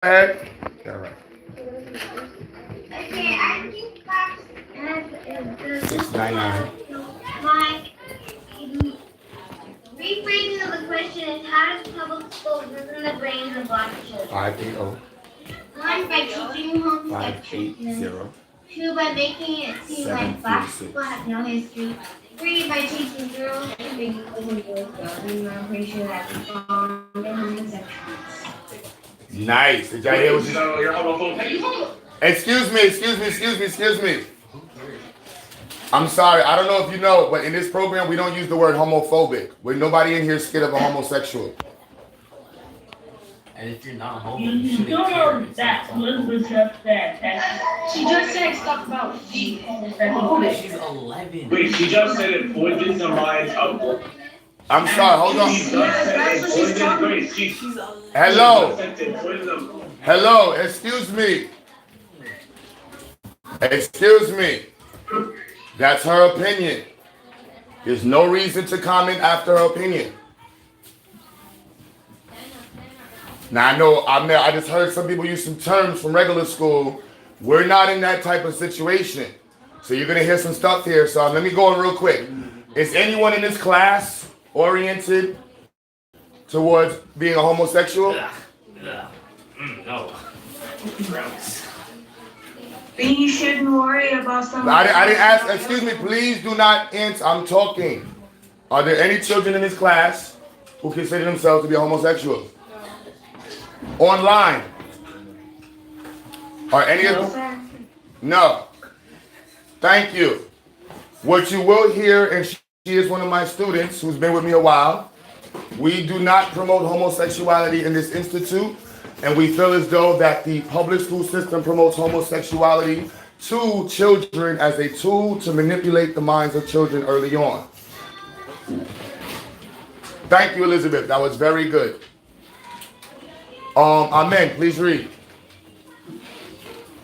ahead. All right. Okay, I think that Six nine nine. my rephrasing of the question is how does public school ruin the brains of black children? 580 One, by teaching home section. 580 Two, by making it seem like black people 746. have no history. Three, by teaching girls to be equal and boys girls. And I'm pretty sure that's wrong. They're homosexuals. Nice. Did y'all hear what you? So you're homophobic. Excuse me. I'm sorry. I don't know if you know, but in this program, we don't use the word homophobic. Nobody in here is scared of a homosexual. And if you're not homo, You you shouldn't don't care. know that Elizabeth just said that she just said stuff about the homosexual. She's 11. Wait, she just said it poisons the minds of. I'm sorry. Hold on. She just said it poisons. Wait, She's 11. Hello. said it poisons. Hello. Excuse me. That's her opinion. There's no reason to comment after her opinion. Now I just heard some people use some terms from regular school. We're not in that type of situation. So you're gonna hear some stuff here. So let me go on real quick. Is anyone in this class oriented towards being a homosexual? No. Gross. Then you shouldn't worry about something. I didn't ask. Excuse me. Please do not answer. I'm talking. Are there any children in this class who consider themselves to be homosexual? Online. Are any of them? No. Thank you. What you will hear, and she is one of my students who's been with me a while, we do not promote homosexuality in this institute, and we feel as though that the public school system promotes homosexuality to children as a tool to manipulate the minds of children early on. Thank you, Elizabeth. That was very good. Amen. Please read.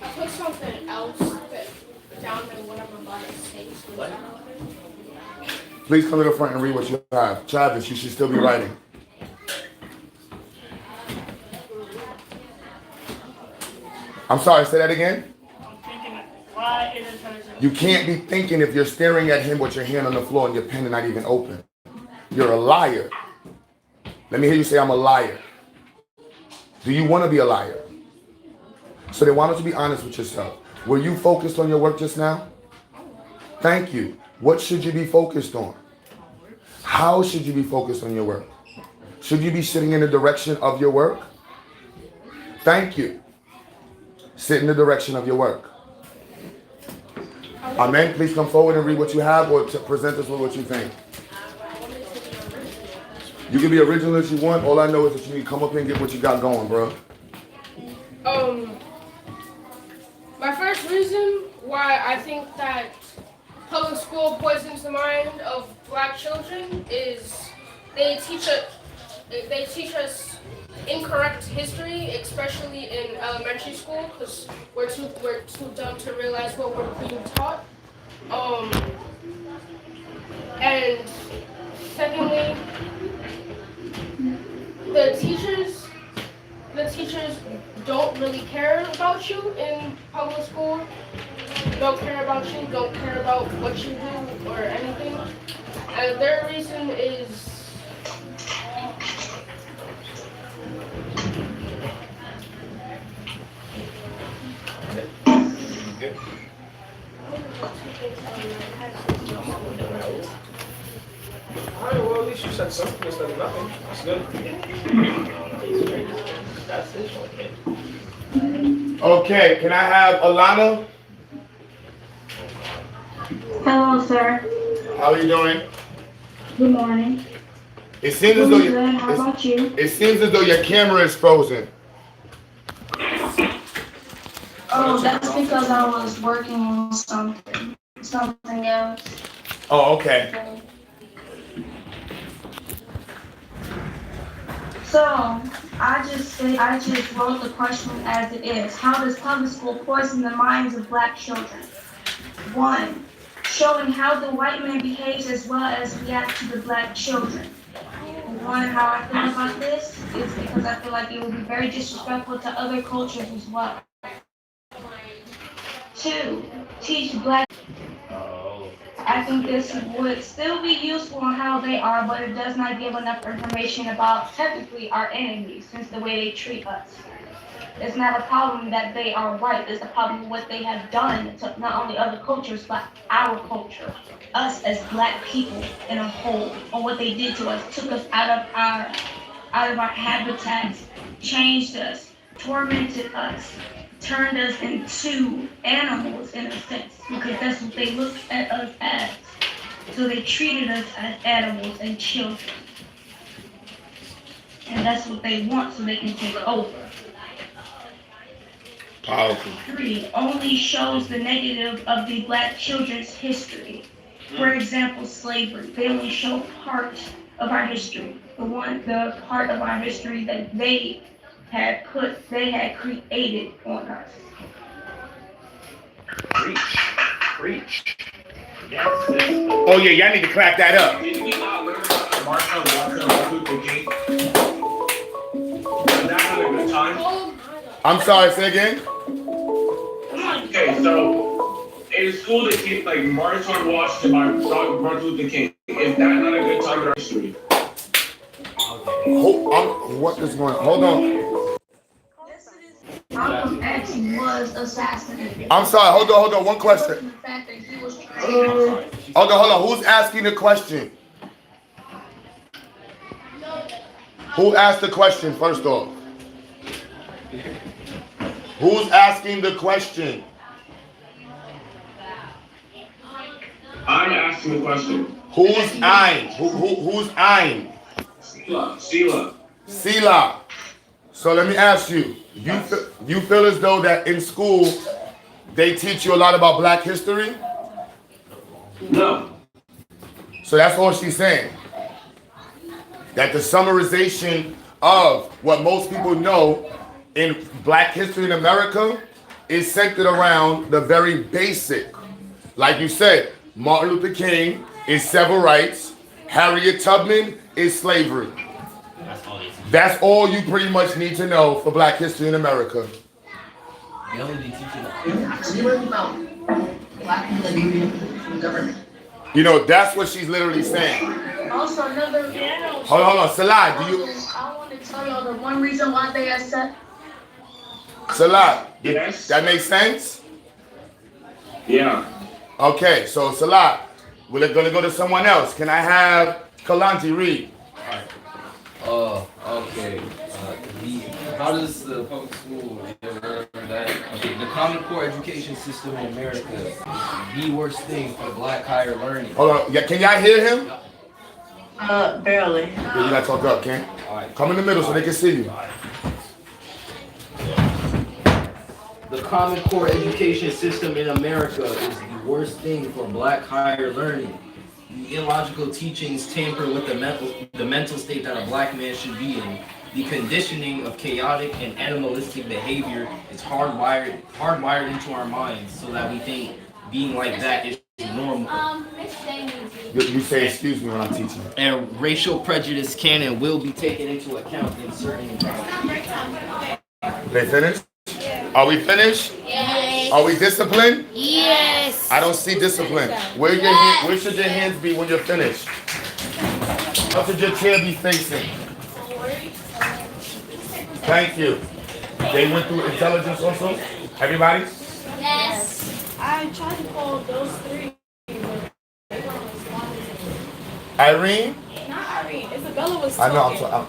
I put something else that down in whatever Bible states. Please come to the front and read what you have. Travis, you should still be writing. I'm sorry, say that again. I'm thinking, why is it person? You can't be thinking if you're staring at him with your hand on the floor and your pen is not even open. You're a liar. Let me hear you say, I'm a liar. Do you want to be a liar? So then why don't you be honest with yourself? Were you focused on your work just now? Thank you. What should you be focused on? How should you be focused on your work? Should you be sitting in the direction of your work? Thank you. Sit in the direction of your work. Amen. Please come forward and read what you have or to present us with what you think. You can be original if you want. All I know is that you need to come up here and get what you got going, bro. My first reason why I think that public school poisons the mind of black children is they teach us incorrect history, especially in elementary school, because we're too dumb to realize what we're being taught. And secondly, the teachers don't really care about you in public school. Don't care about you, don't care about what you do or anything. And their reason is Alright, well, at least you said something instead of nothing. That's good. That's it. Okay, can I have Alana? Hello, sir. How are you doing? Good morning. It seems as though How about you? it seems as though your camera is frozen. Oh, that's because I was working on something else. Oh, okay. So, I just wrote the question as it is. How does public school poison the minds of black children? 1. Showing how the white man behaves as well as reacts to the black children. You want how I feel about this? is because I feel like it would be very disrespectful to other cultures as well. 2, teach black. Oh. I think this would still be useful on how they are, but it does not give enough information about technically our enemies, since the way they treat us. It's not a problem that they are white, it's a problem with what they have done to not only other cultures, but our culture. Us as black people in a whole, on what they did to us, took us out of our habitats, changed us, tormented us, turned us into animals in a sense, because that's what they looked at us as. So they treated us as animals and children. And that's what they want, so they can take over. Powerful. 3, only shows the negative of the black children's history. For example, slavery. They only show part of our history. The part of our history that they had created on us. Preach. Yes, sis. Oh yeah, y'all need to clap that up. Did we not learn about Martin Luther King? Was that not a good time? I'm sorry, say again. Okay, so in school they teach like Martin Washington by Martin Luther King. Is that not a good time in our history? What is going on? Hold on. Malcolm X was assassinated. I'm sorry, hold on. One question. The fact that he was Hold on. Who's asking the question? Who asked the question first off? Who's asking the question? I'm asking the question. Who's Ein? Who's Ein? Sheila. Sila. So let me ask you. You feel as though that in school they teach you a lot about black history? No. So that's all she's saying. That the summarization of what most people know in black history in America is centered around the very basic. Like you said, Martin Luther King is civil rights. Harriet Tubman is slavery. That's all they teach. That's all you pretty much need to know for black history in America. They only be teaching that. We learned about black people that be in government. You know, that's what she's literally saying. also another. Hold on. Salah, do you? I want to tell y'all the one reason why they accept. Salah, Yes. that makes sense? Yeah. Okay, so Salah, we're gonna go to someone else. Can I have Kalanti read? Okay. How does the public school the Common Core education system in America is the worst thing for black higher learning? Hold on. Yeah, can y'all hear him? Barely. Yeah, you gotta talk up, Ken. Alright. Come in the middle so they can see you. The Common Core education system in America is the worst thing for black higher learning. The illogical teachings tamper with the mental state that a black man should be in. The conditioning of chaotic and animalistic behavior is hardwired into our minds so that we think being like that is normal. You say excuse me when I'm teaching. And racial prejudice can and will be taken into account in certain They finished? Are we finished? Yes. Are we disciplined? Yes. I don't see discipline. Where should your hands be when you're finished? How should your chair be facing? Thank you. They went through intelligence also? Everybody? Yes. I tried to call those three. Irene? Not Irene. Isabella was I know. talking.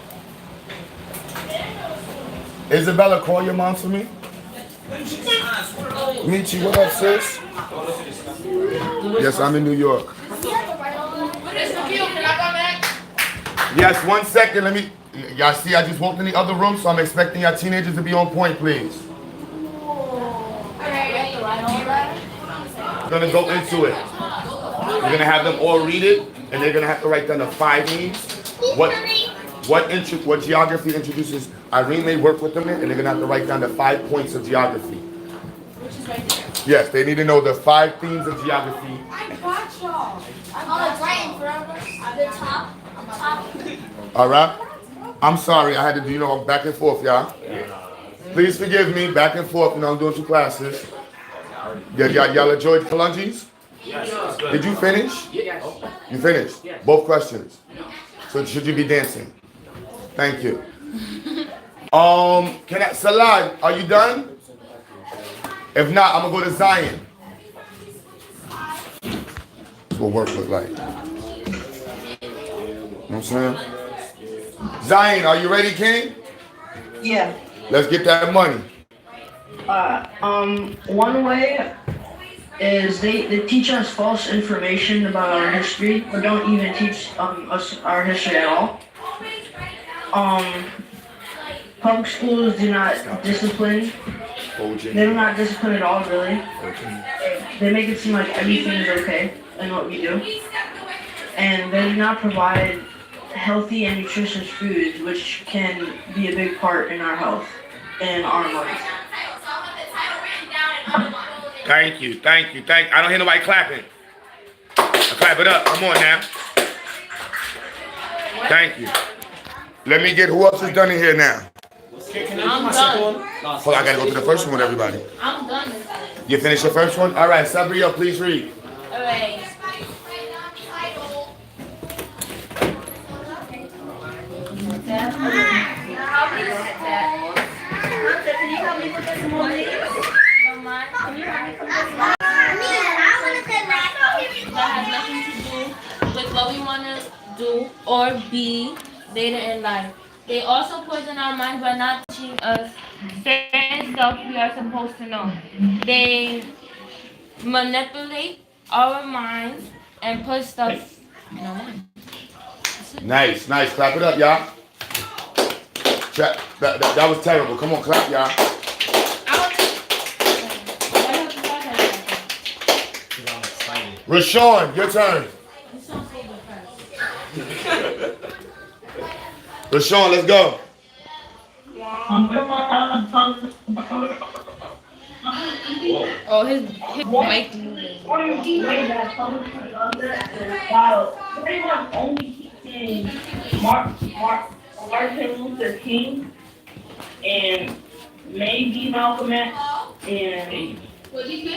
Isabella, call your mom for me. Michi, what up, sis? Yes, I'm in New York. Yes, 1 second. Let me. Y'all see, I just walked in the other room, so I'm expecting y'all teenagers to be on point, please. We're gonna go into it. We're gonna have them all read it, and they're gonna have to write down the 5 needs. What geography introduces? Irene may work with them, and they're gonna have to write down the 5 points of geography. Which is right there. Yes, they need to know the 5 themes of geography. I got y'all. Oh, it's right in front of us. The top. All right. I'm sorry, I had to, back and forth, y'all. Please forgive me, back and forth, I'm doing 2 classes. Y'all enjoyed Kalungi's? Yes. Did you finish? Yes. You finished? Both questions. So should you be dancing? Thank you. Salad, are you done? If not, I'm gonna go to Zion. That's what work look like. You know what I'm saying? Zion, are you ready, King? Yeah. Let's get that money. One way is they teach us false information about our history, or don't even teach us our history at all. Public schools do not discipline. They do not discipline at all, really. They make it seem like everything is okay in what we do. And they do not provide healthy and nutritious foods, which can be a big part in our health and our life. Thank you. I don't hear nobody clapping. Clap it up. Come on now. Thank you. Let me get who else is done in here now. I'm done. Hold on, I gotta go to the first one with everybody. I'm done. You finished your first one? All right, Sabria, please read. Alright. That has nothing to do with what we want to do or be later in life. They also poison our minds by not teaching us certain stuff we are supposed to know. They manipulate our minds and put stuff in our minds. Nice. Clap it up, y'all. That was terrible. Come on, clap, y'all. Rashawn, your turn. Rashawn, let's go. Oh, his mic moving. Pretty much only teaching Martin Luther King and maybe Malcolm X, and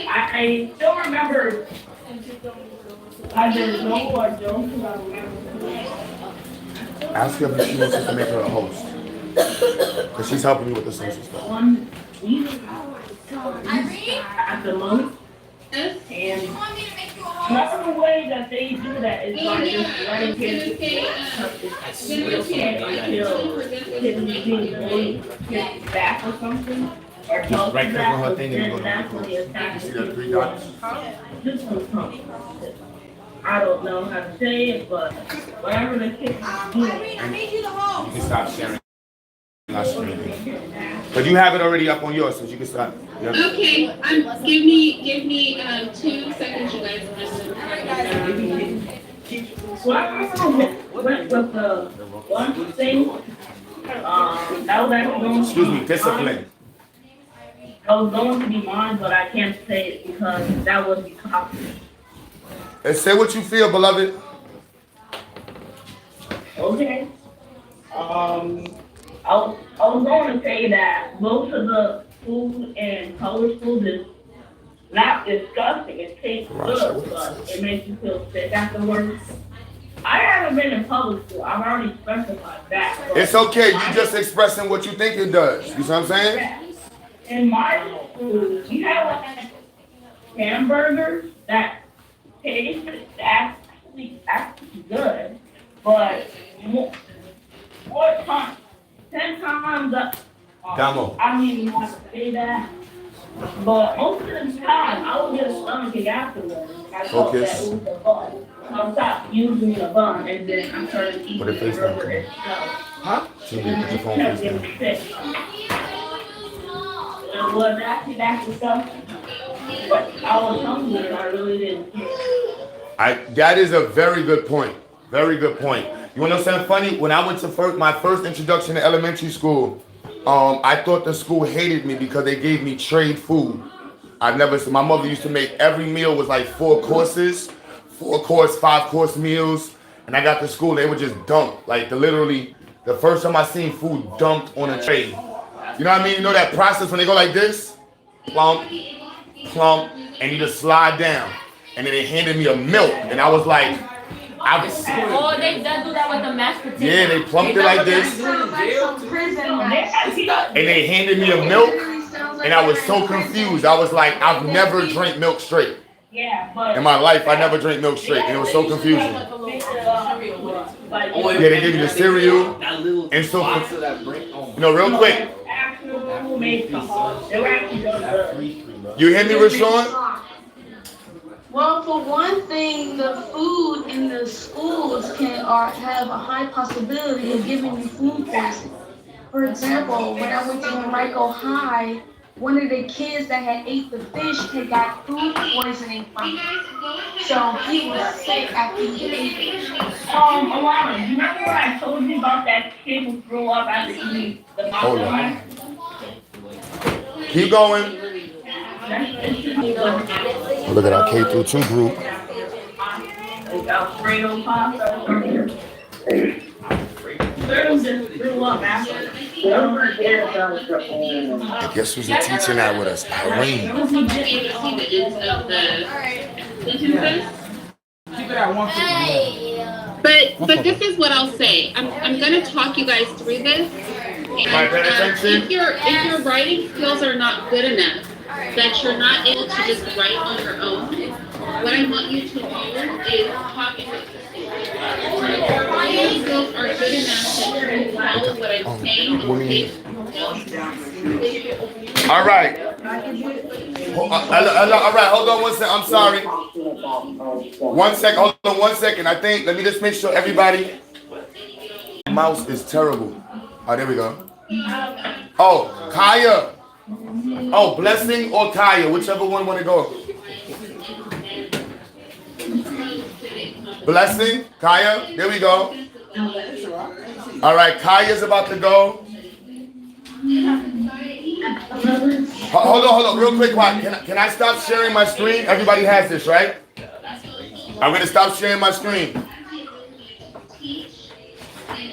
I still remember either Noel or Jones, who I remember. Ask her if she wants us to make her a host. Because she's helping me with the social stuff. One week at the most. And another way that they do that is by just letting kids until kids being bullied back or something. Or told Right, click on her thing and then go to that's when they You attack see the 3 the dots? This one's coming. I don't know how to say it, but whatever the kid is doing. You can stop sharing. But you have it already up on yours, so you can start. Yep. Okay, give me 2 seconds, you guys. With the one thing, that was actually going to Excuse me, discipline. I was going to be mine, but I can't say it because that was the topic. And say what you feel, beloved. Okay. I was going to say that most of the food in public schools is not disgusting. It tastes good, but it makes you feel sick afterwards. I haven't been in public school. I've already specified that. It's okay. You just expressing what you think it does. You see what I'm saying? Yeah. In my school, we have like hamburgers that taste actually good, but more time, 10 times up. Damo. I don't even want to say that, but most of the time I would get a stomachache afterwards. I thought that it was a bun. I stopped using the bun and then I started eating the burger itself. Huh? She did put your phone face down. It was actually that stuff, but I was hungry and I really didn't care. That is a very good point. Very good point. You want to know something funny? When I went to my first introduction to elementary school, I thought the school hated me because they gave me trade food. My mother used to make every meal was like 4 courses, 4-course, 5-course meals. And I got to school, they would just dump. Like literally, The first time I seen food dunked on a tray. You know what I mean? You know that process when they go like this? Plump, plump, and you just slide down. And then they handed me a milk, and I was like, Oh, they do that with the mashed potatoes. yeah, they plumped it like this. And they handed me a milk, and I was so confused. I was like, I've never drank milk straight. In my life, I never drank milk straight, and it was so confusing. Yeah, they give you the cereal, and so, you know, real quick. You hear me, Rashawn? Well, for one thing, the food in the schools have a high possibility of giving you food poisoning. For example, when I went to Henrico High, one of the kids that had ate the fish had got food poisoning from it. So he was sick after he ate it. Alana, you remember I told you about that kid who threw up after eating the Hold on. Keep going. Look at our K through 2 group. Alfredo pasta. Guess who's the teacher now with us? Irene. But this is what I'll say. I'm gonna talk you guys through this. And, if your writing skills are not good enough, that you're not able to just write on your own, what I want you to do is copy this. If your writing skills are good enough that you follow what I'm saying and take notes. All right. All right, hold on 1 second. I'm sorry. 1 second. Hold on 1 second. let me just make sure everybody. Mouse is terrible. Oh, there we go. Oh, Kaya. Oh, Blessing or Kaya, whichever one want to go. Blessing, Kaya, there we go. All right, Kaya's about to go. Hold on, real quick. Can I stop sharing my screen? Everybody has this, right? I'm going to stop sharing my screen.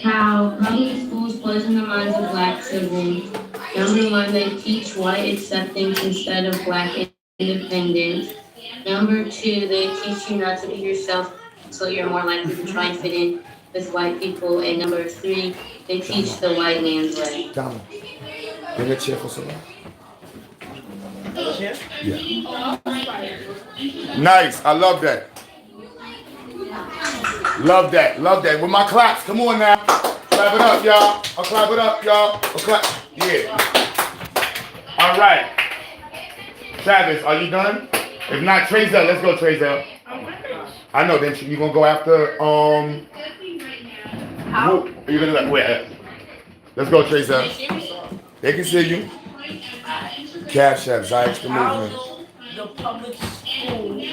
How public schools poison the minds of black children. Number 1, they teach white acceptance instead of black independence. Number 2, they teach you not to be yourself, so you're more likely to try and fit in with white people. And number 3, they teach the white man's way. Donna, bring a chair for someone. Yeah. Nice, I love that. Love that. With my claps, come on now. Clap it up, y'all. I'll clap it up, y'all. I'll clap. Yeah. All right. Travis, are you done? If not, Trezell, let's go, Trezell. I know, then you gonna go after, How? Are you gonna wait? Let's go, Trezell. They can see you. Cash App, Zyx the movement. The public schools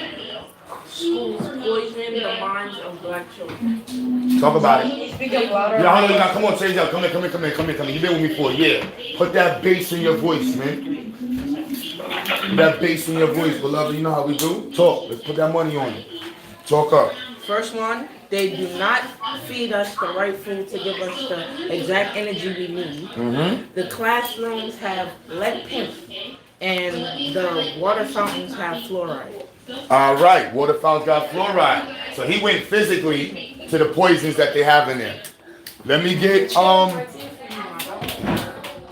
poison the minds of black children. Talk about it. Speak up louder. Yeah, hold on, now, come on, Trezell. Come here. You've been with me for a year. Put that bass in your voice, man. That bass in your voice, beloved. You know how we do? Talk. Let's put that money on it. Talk up. First one, they do not feed us the right food to give us the exact energy we need. Mm-hmm. The classrooms have lead paint, and the water fountains have fluoride. All right, water fountains got fluoride. So he went physically to the poisons that they have in there. Let me get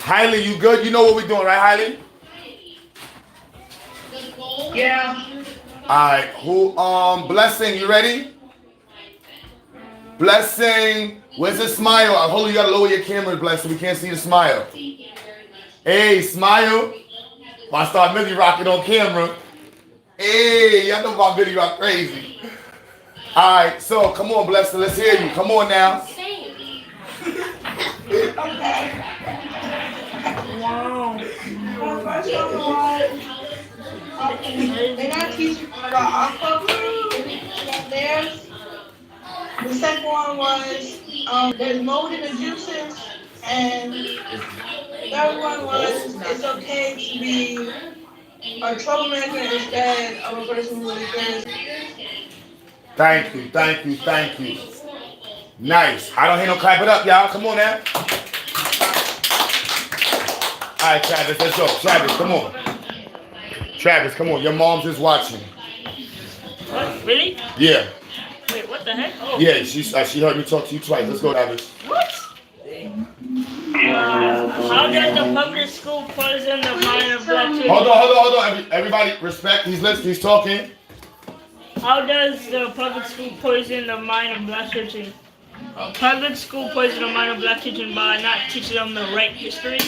Hailey, you good? You know what we're doing, right, Hailey? Yeah. All right, who Blessing, you ready? Blessing, where's the smile? I hold you gotta lower your camera, Blessing. We can't see the smile. Hey, smile. I start Millie rocking on camera. Hey, y'all know about Millie Rock crazy. All right, so come on, Blessing, let's hear you. Come on now. Wow. They not teaching about aqua theirs. The second one was there's mold in the juices, and the third one was it's okay to be a troublemaker instead of a person who is good. Thank you. Nice. I don't hear no clap it up, y'all. Come on now. All right, Travis, let's go. Travis, come on. Travis, come on. Your mom's is watching. What? Really? Yeah. Wait, what the heck? Oh. Yeah, she heard me talk to you twice. Let's go, Travis. What? How does the public school poison the mind of black children? Hold on. Everybody, respect. He's listening. He's talking. How does the public school poison the mind of black children? Public school poison the mind of black children by not teaching them the right history,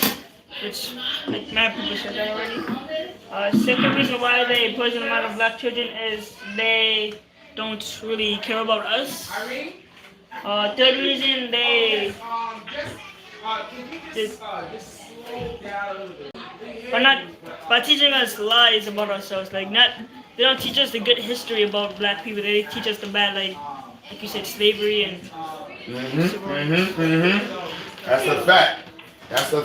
which like many people said that already. Second reason why they poison the mind of black children is they don't really care about us. Third reason they by teaching us lies about ourselves. Like they don't teach us the good history about black people. They teach us the bad, like you said, slavery and. That's a fact. That's a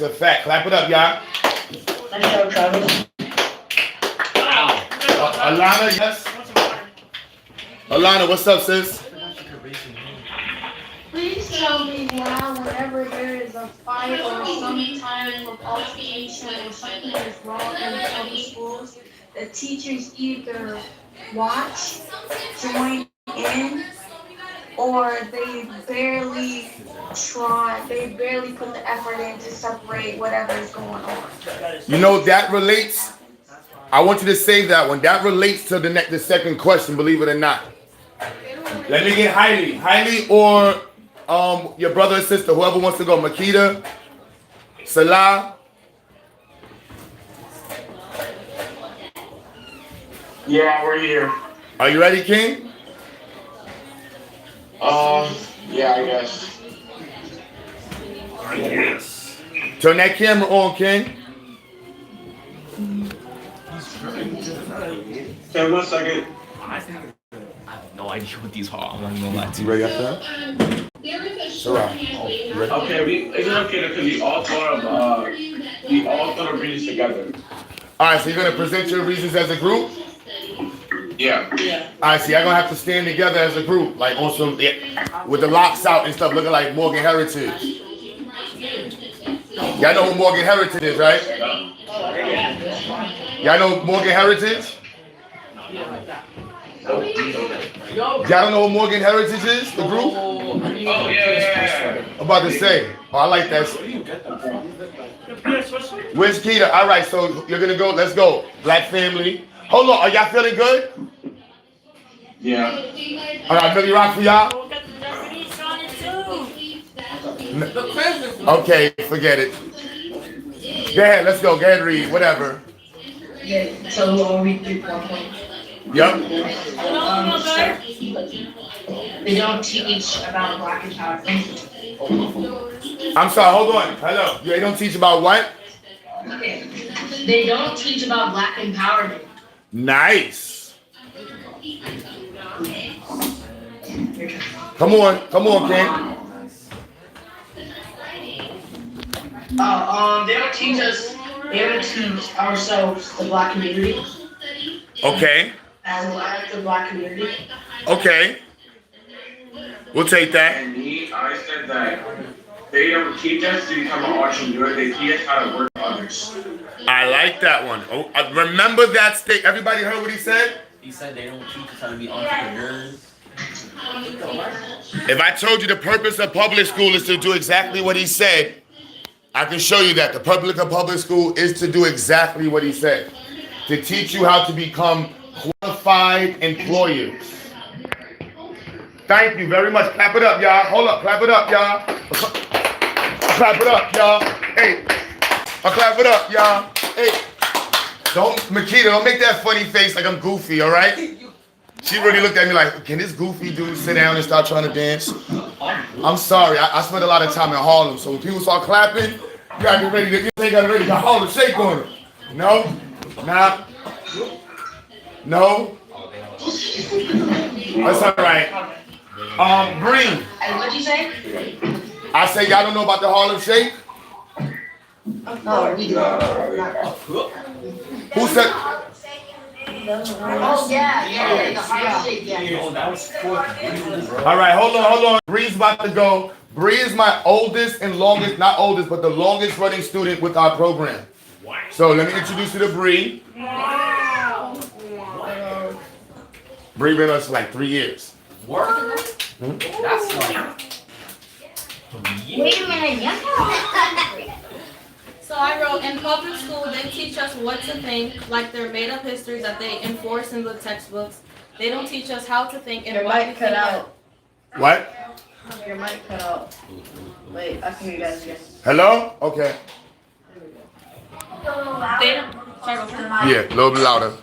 fact. Clap it up, y'all. Nice job, Travis. Wow. Alana, yes. Alana, what's up, sis? Please tell me why whenever there is a fight or some type of altercation or something is wrong in the public schools, the teachers either watch, join in, or they barely put the effort in to separate whatever is going on. You know, that relates. I want you to say that one. That relates to the second question, believe it or not. Let me get Hailey or your brother or sister, whoever wants to go. Makita, Salah. Yeah, we're here. Are you ready, King? Yeah, I guess. Yes. Turn that camera on, King. Okay, 1 second. I have no idea what these are. I'm not even gonna lie to You you. ready up there? Okay, is it okay because we all thought of reading together? All right, so you're gonna present your reasons as a group. Yeah. All right, see, I'm gonna have to stand together as a group, like on some with the locks out and stuff, looking like Morgan Heritage. Y'all know who Morgan Heritage is, right? Y'all know Morgan Heritage? Y'all don't know who Morgan Heritage is? The group? Oh yeah. I'm about to say. Oh, I like that. Where's Keita? All right, so you're gonna go. Let's go. Black family. Hold on. Are y'all feeling good? Yeah. All right, Millie Rock for y'all. Okay, forget it. Go ahead. Let's go. Go ahead, read. Whatever. Yeah, so I'll read 3.1. Yep. They don't teach about black empowerment. I'm sorry. Hold on. Hello. They don't teach about what? They don't teach about black empowerment. Nice. Come on, King. They don't teach us. They don't teach ourselves, the black community. Okay. As the black community. Okay. We'll take that. And I said that they don't teach us to become an entrepreneur. They teach us how to work with others. I like that one. Oh, remember that state. Everybody heard what he said? He said they don't teach us how to be entrepreneurs. If I told you the purpose of public school is to do exactly what he said, I can show you that. The purpose of public school is to do exactly what he said. To teach you how to become qualified employers. Thank you very much. Clap it up, y'all. Hold up. Clap it up, y'all. Clap it up, y'all. Hey. Clap it up, y'all. Hey. Makita, don't make that funny face like I'm goofy, all right? She really looked at me like, can this goofy dude sit down and start trying to dance? I'm sorry. I spent a lot of time in Harlem, so when people start clapping, you gotta get ready. You ain't got ready. Got Harlem Shake on it. No? Nah. No? That's all right. Breen. What'd you say? I say y'all don't know about the Harlem Shake? No, we do. Who said? Oh, yeah, the heart shape, yeah. Oh, that was fourth. All right, hold on. Bree's about to go. Bree is my oldest and longest, not oldest, but the longest running student with our program. So let me introduce you to Bree. Wow. Bree been with us for like 3 years. Word? That's like... Wait a minute, So I wrote, in public school, they teach us what to think, like their made-up histories that they enforce in the textbooks. They don't teach us how to think and Your why we mic cut think out. What? Your mic cut out. Wait, I can hear you guys again. Hello? Okay. They don't, sorry, Yeah, a little bit louder.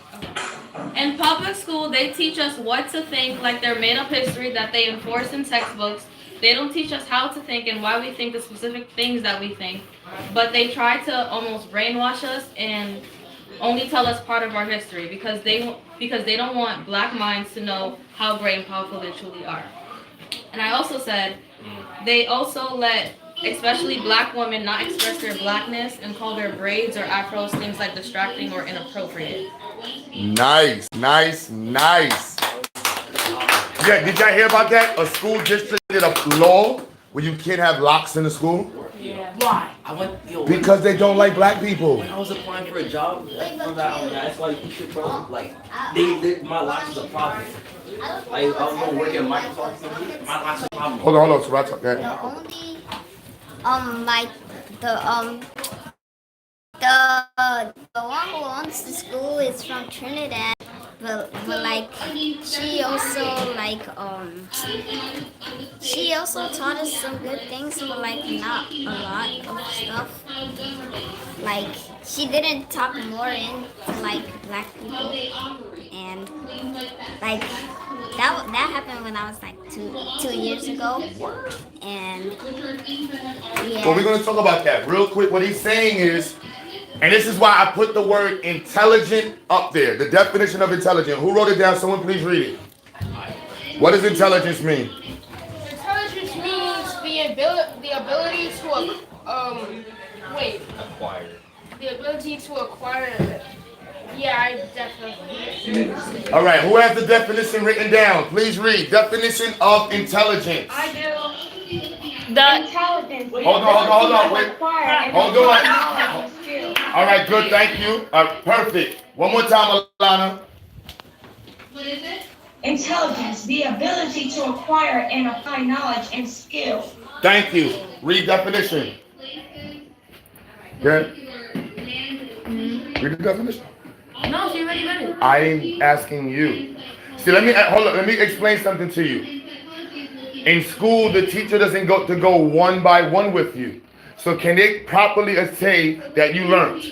in public school, they teach us what to think, like their made-up history that they enforce in textbooks. They don't teach us how to think and why we think the specific things that we think, but they try to almost brainwash us and only tell us part of our history because they don't want black minds to know how great and powerful they truly are. And I also said they also let especially black women not express their blackness and call their braids or afros things like distracting or inappropriate. Nice. Yeah, did y'all hear about that? A school district did a law where you can't have locks in the school? Yeah. Why? Because they don't like black people. When I was applying for a job, that's why you should, bro. Like, my locks was a problem. Like, I was going to work at Microsoft. My locks was a problem. Hold on, so I talk that. The only, like, the one who owns the school is from Trinidad, but like, she also taught us some good things, but like, not a lot of stuff. Like, she didn't talk more into like black people, and like, that happened when I was like two years ago, and yeah. Well, we're going to talk about that real quick. What he's saying is, and this is why I put the word intelligent up there, the definition of intelligent. Who wrote it down? Someone please read it. What does intelligence mean? Intelligence means the ability to Acquired. the ability to acquire. Yeah, I definitely. All right, who has the definition written down? Please read. Definition of intelligence. I do. The Intelligence. Hold on. Wait. Hold on. All right, good. Thank you. Perfect. One more time, Alana. What is it? Intelligence, the ability to acquire and apply knowledge and skill. Thank you. Read definition. Good. Read the definition. No, she already read it. I'm asking you. See, let me explain something to you. In school, the teacher doesn't go one by one with you. So can they properly say that you learned?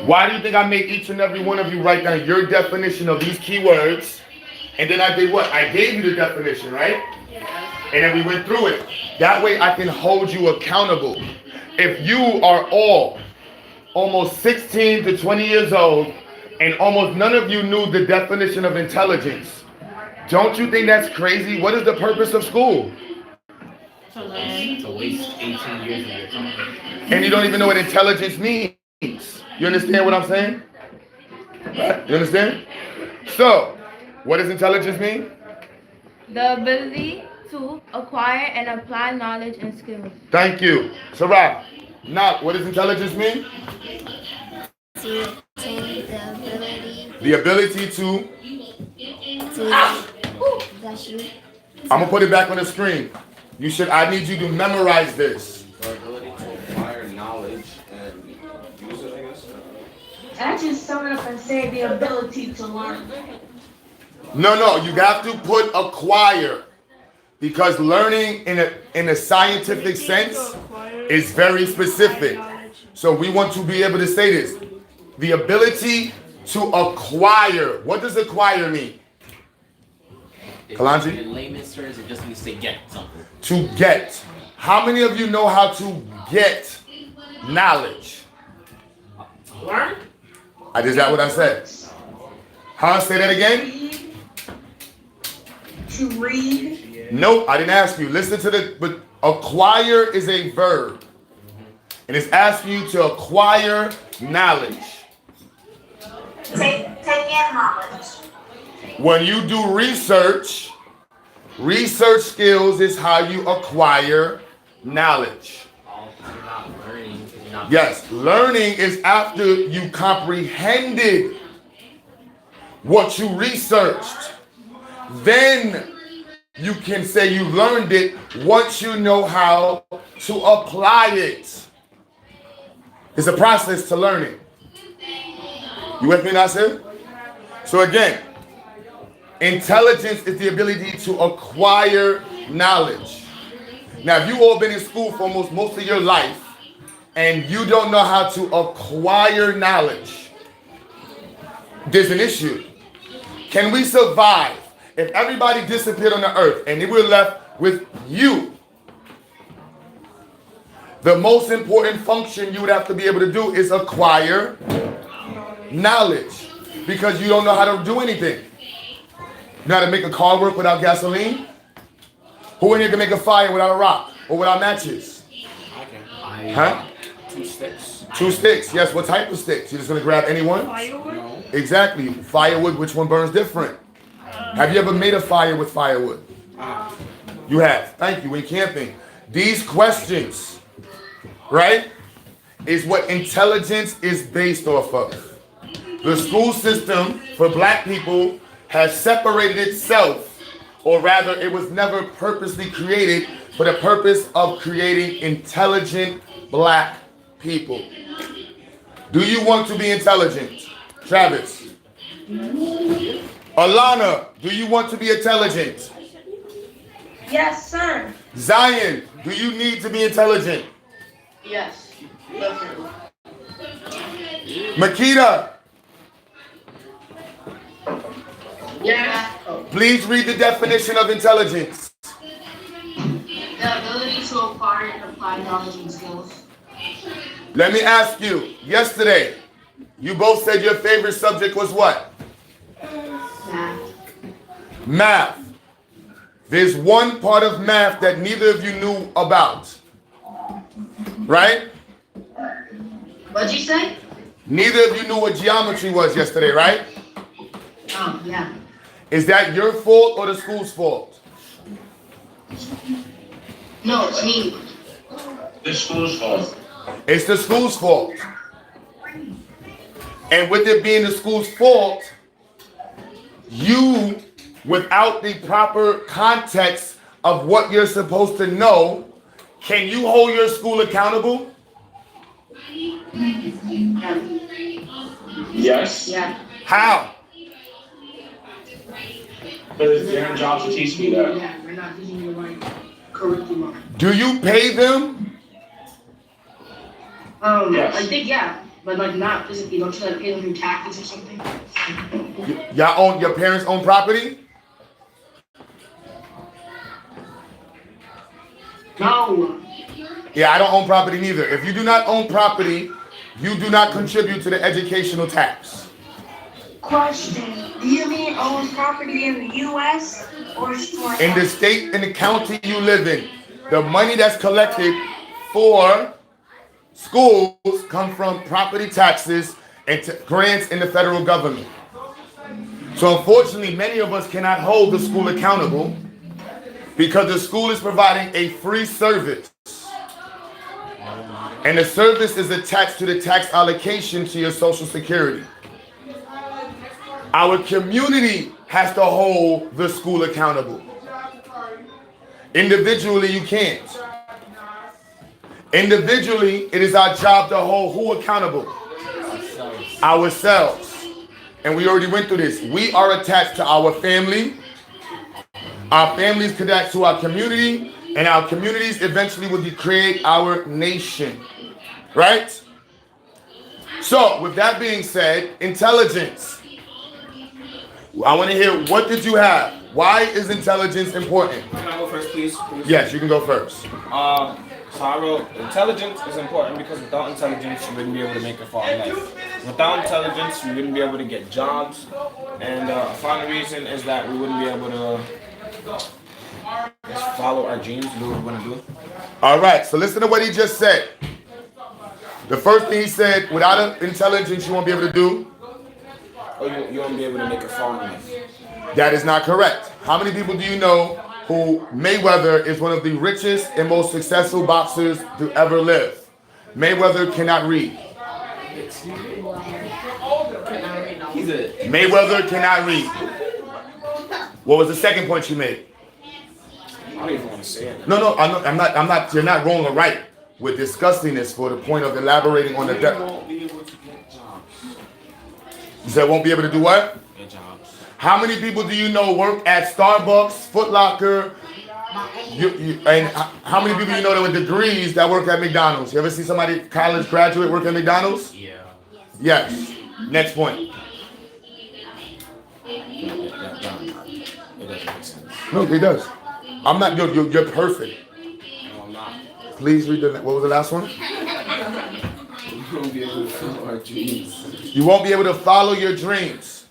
Why do you think I made each and every one of you write down your definition of these keywords? And then I did what? I gave you the definition, right? And then we went through it. That way I can hold you accountable. If you are all almost 16 to 20 years old and almost none of you knew the definition of intelligence, don't you think that's crazy? What is the purpose of school? To waste 18 years of your time. And you don't even know what intelligence means. You understand what I'm saying? Right? You understand? So, what does intelligence mean? The ability to acquire and apply knowledge and skills. Thank you. Sarah, now, what does intelligence mean? To obtain the ability. The ability to. Bless you. I'm gonna put it back on the screen. I need you to memorize this. The ability to acquire knowledge and use it, I guess. I just sum it up and say the ability to learn. No, you have to put acquire. Because learning in a scientific sense is very specific. So we want to be able to say this. The ability to acquire. What does acquire mean? Kalanji? In layman's terms, it just means to get something. To get. How many of you know how to get knowledge? Learn? Is that what I said? Huh? Say that again? To read. Nope, I didn't ask you. Listen to but acquire is a verb. And it's asking you to acquire knowledge. Take take in knowledge. When you do research, research skills is how you acquire knowledge. Yes, learning is after you comprehended what you researched. Then you can say you learned it once you know how to apply it. It's a process to learning. You with me, Nasir? So again, intelligence is the ability to acquire knowledge. Now, if you've all been in school for almost most of your life and you don't know how to acquire knowledge, there's an issue. Can we survive if everybody disappeared on the earth and we're left with you? The most important function you would have to be able to do is acquire knowledge, because you don't know how to do anything. You know how to make a car work without gasoline? Who in here can make a fire without a rock or without matches? I can. Huh? 2 sticks. 2 sticks. Yes, what type of sticks? You're just going to grab any one? Firewood? No. Exactly. Firewood, which one burns different? Have you ever made a fire with firewood? You have. Thank you. When camping. These questions, right, is what intelligence is based off of. The school system for black people has separated itself, or rather it was never purposely created for the purpose of creating intelligent black people. Do you want to be intelligent? Travis. Alana, do you want to be intelligent? Yes, sir. Zion, do you need to be intelligent? Yes, definitely. Makita, Yeah. please read the definition of intelligence. The ability to acquire and apply knowledge and skills. Let me ask you, yesterday, you both said your favorite subject was what? Math. Math. There's one part of math that neither of you knew about. Right? What'd you say? Neither of you knew what geometry was yesterday, right? Oh, yeah. Is that your fault or the school's fault? No, it's me. The school's fault. It's the school's fault. And with it being the school's fault, you, without the proper context of what you're supposed to know, can you hold your school accountable? Yes. Yeah. How? But it's their job to teach me that. Yeah, we're not teaching the right curriculum. Do you pay them? Yes. I think, yeah. But like not physically, don't you like pay them through taxes or something? Y'all own, your parents own property? No. Yeah, I don't own property neither. If you do not own property, you do not contribute to the educational tax. Question. Do you mean own property in the U.S. or In the state and the county you live in, the money that's collected for schools come from property taxes and grants in the federal government. So unfortunately, many of us cannot hold the school accountable because the school is providing a free service. And the service is attached to the tax allocation to your Social Security. Our community has to hold the school accountable. Individually, you can't. Individually, it is our job to hold who accountable? Ourselves. And we already went through this. We are attached to our family. Our families connect to our community. And our communities eventually will create our nation. Right? So, with that being said, intelligence. I want to hear, what did you have? Why is intelligence important? Can I go first, please? Yes, you can go first. So I wrote, intelligence is important because without intelligence, you wouldn't be able to make it far in life. Without intelligence, you wouldn't be able to get jobs. And a final reason is that we wouldn't be able to just follow our dreams, do what we want to do. All right, so listen to what he just said. The first thing he said, without intelligence, you won't be able to do. or you won't be able to make it far in life. That is not correct. How many people do you know who Mayweather is one of the richest and most successful boxers to ever live? Mayweather cannot read. Mayweather cannot read. What was the second point you made? I don't even want to say it. No, I'm not. You're not wrong or right. We're discussing this for the point of elaborating on the depth. You said won't be able to do what? Get jobs. How many people do you know work at Starbucks, Foot Locker? And how many people you know that with degrees that work at McDonald's? You ever see somebody, college graduate, work at McDonald's? Yeah. Yes. Next point. It doesn't make sense. No, it does. I'm not. You're perfect. No, I'm not. Please read the. What was the last one? We won't be able to follow our dreams. You won't be able to follow your dreams.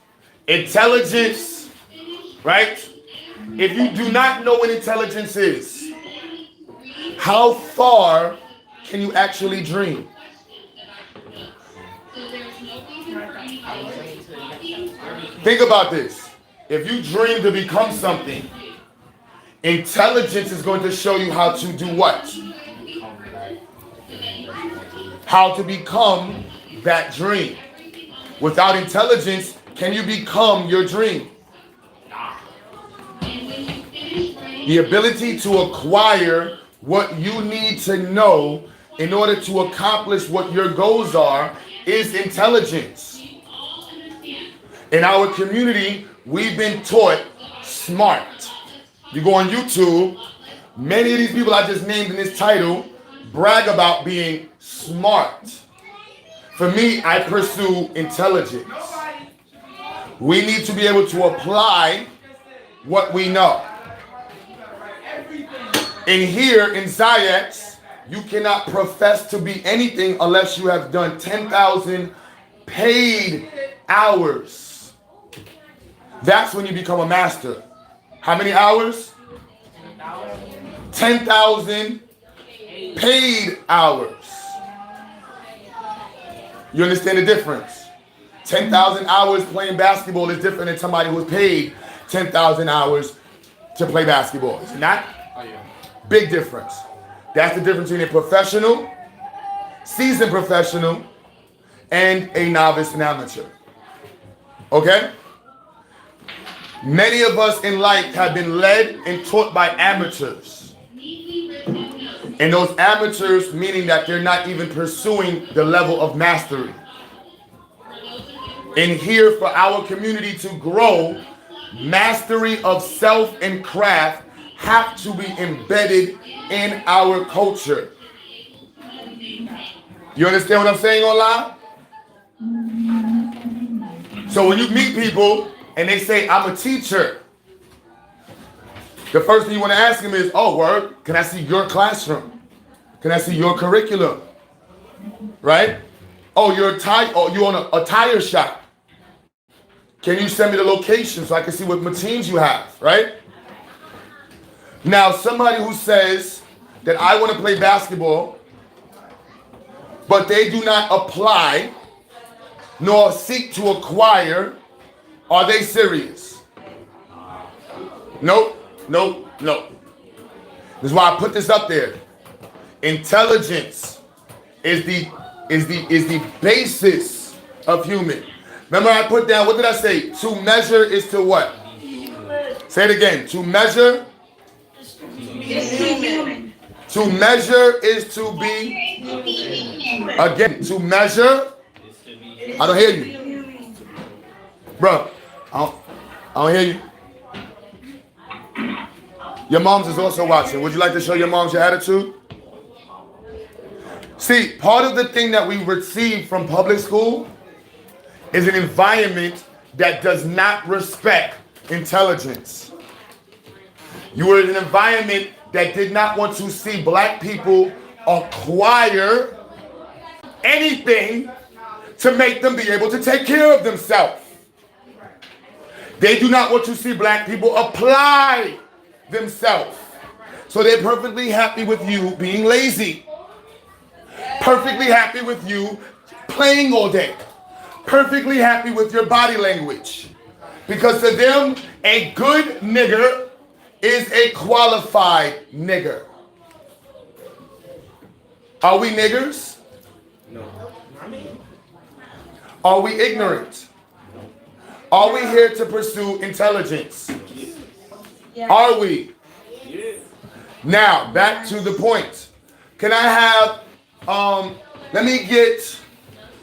Intelligence, right? If you do not know what intelligence is, how far can you actually dream? Think about this. If you dream to become something, intelligence is going to show you how to do what? How to become that dream. Without intelligence, can you become your dream? The ability to acquire what you need to know in order to accomplish what your goals are is intelligence. In our community, we've been taught smart. You go on YouTube, many of these people I just named in this title brag about being smart. For me, I pursue intelligence. We need to be able to apply what we know. And here in Zayax, you cannot profess to be anything unless you have done 10,000 paid hours. That's when you become a master. How many hours? 10,000 paid hours. You understand the difference? 10,000 hours playing basketball is different than somebody who's paid 10,000 hours to play basketball. Is it not? Oh, yeah. Big difference. That's the difference between a professional, seasoned professional, and a novice and amateur. Okay? Many of us in life have been led and taught by amateurs. And those amateurs meaning that they're not even pursuing the level of mastery. And here for our community to grow, mastery of self and craft have to be embedded in our culture. You understand what I'm saying online? So when you meet people and they say, I'm a teacher, the first thing you want to ask them is, oh, word, can I see your classroom? Can I see your curriculum? Right? Oh, you own a tire shop. Can you send me the location so I can see what machines you have? Right? Now, somebody who says that I want to play basketball, but they do not apply nor seek to acquire, are they serious? Nope. This is why I put this up there. Intelligence is the basis of human. Remember I put down, what did I say? To measure is to what? Say it again. To measure. To measure is to be. Again, to measure. I don't hear you. Bro, I don't hear you. Your mom's is also watching. Would you like to show your mom's your attitude? See, part of the thing that we receive from public school is an environment that does not respect intelligence. You were in an environment that did not want to see black people acquire anything to make them be able to take care of themselves. They do not want to see black people apply themselves. So they're perfectly happy with you being lazy. Perfectly happy with you playing all day. perfectly happy with your body language. Because to them, a good nigger is a qualified nigger. Are we niggers? No. Are we ignorant? Are we here to pursue intelligence? Are we? Now, back to the point. Can I have, let me get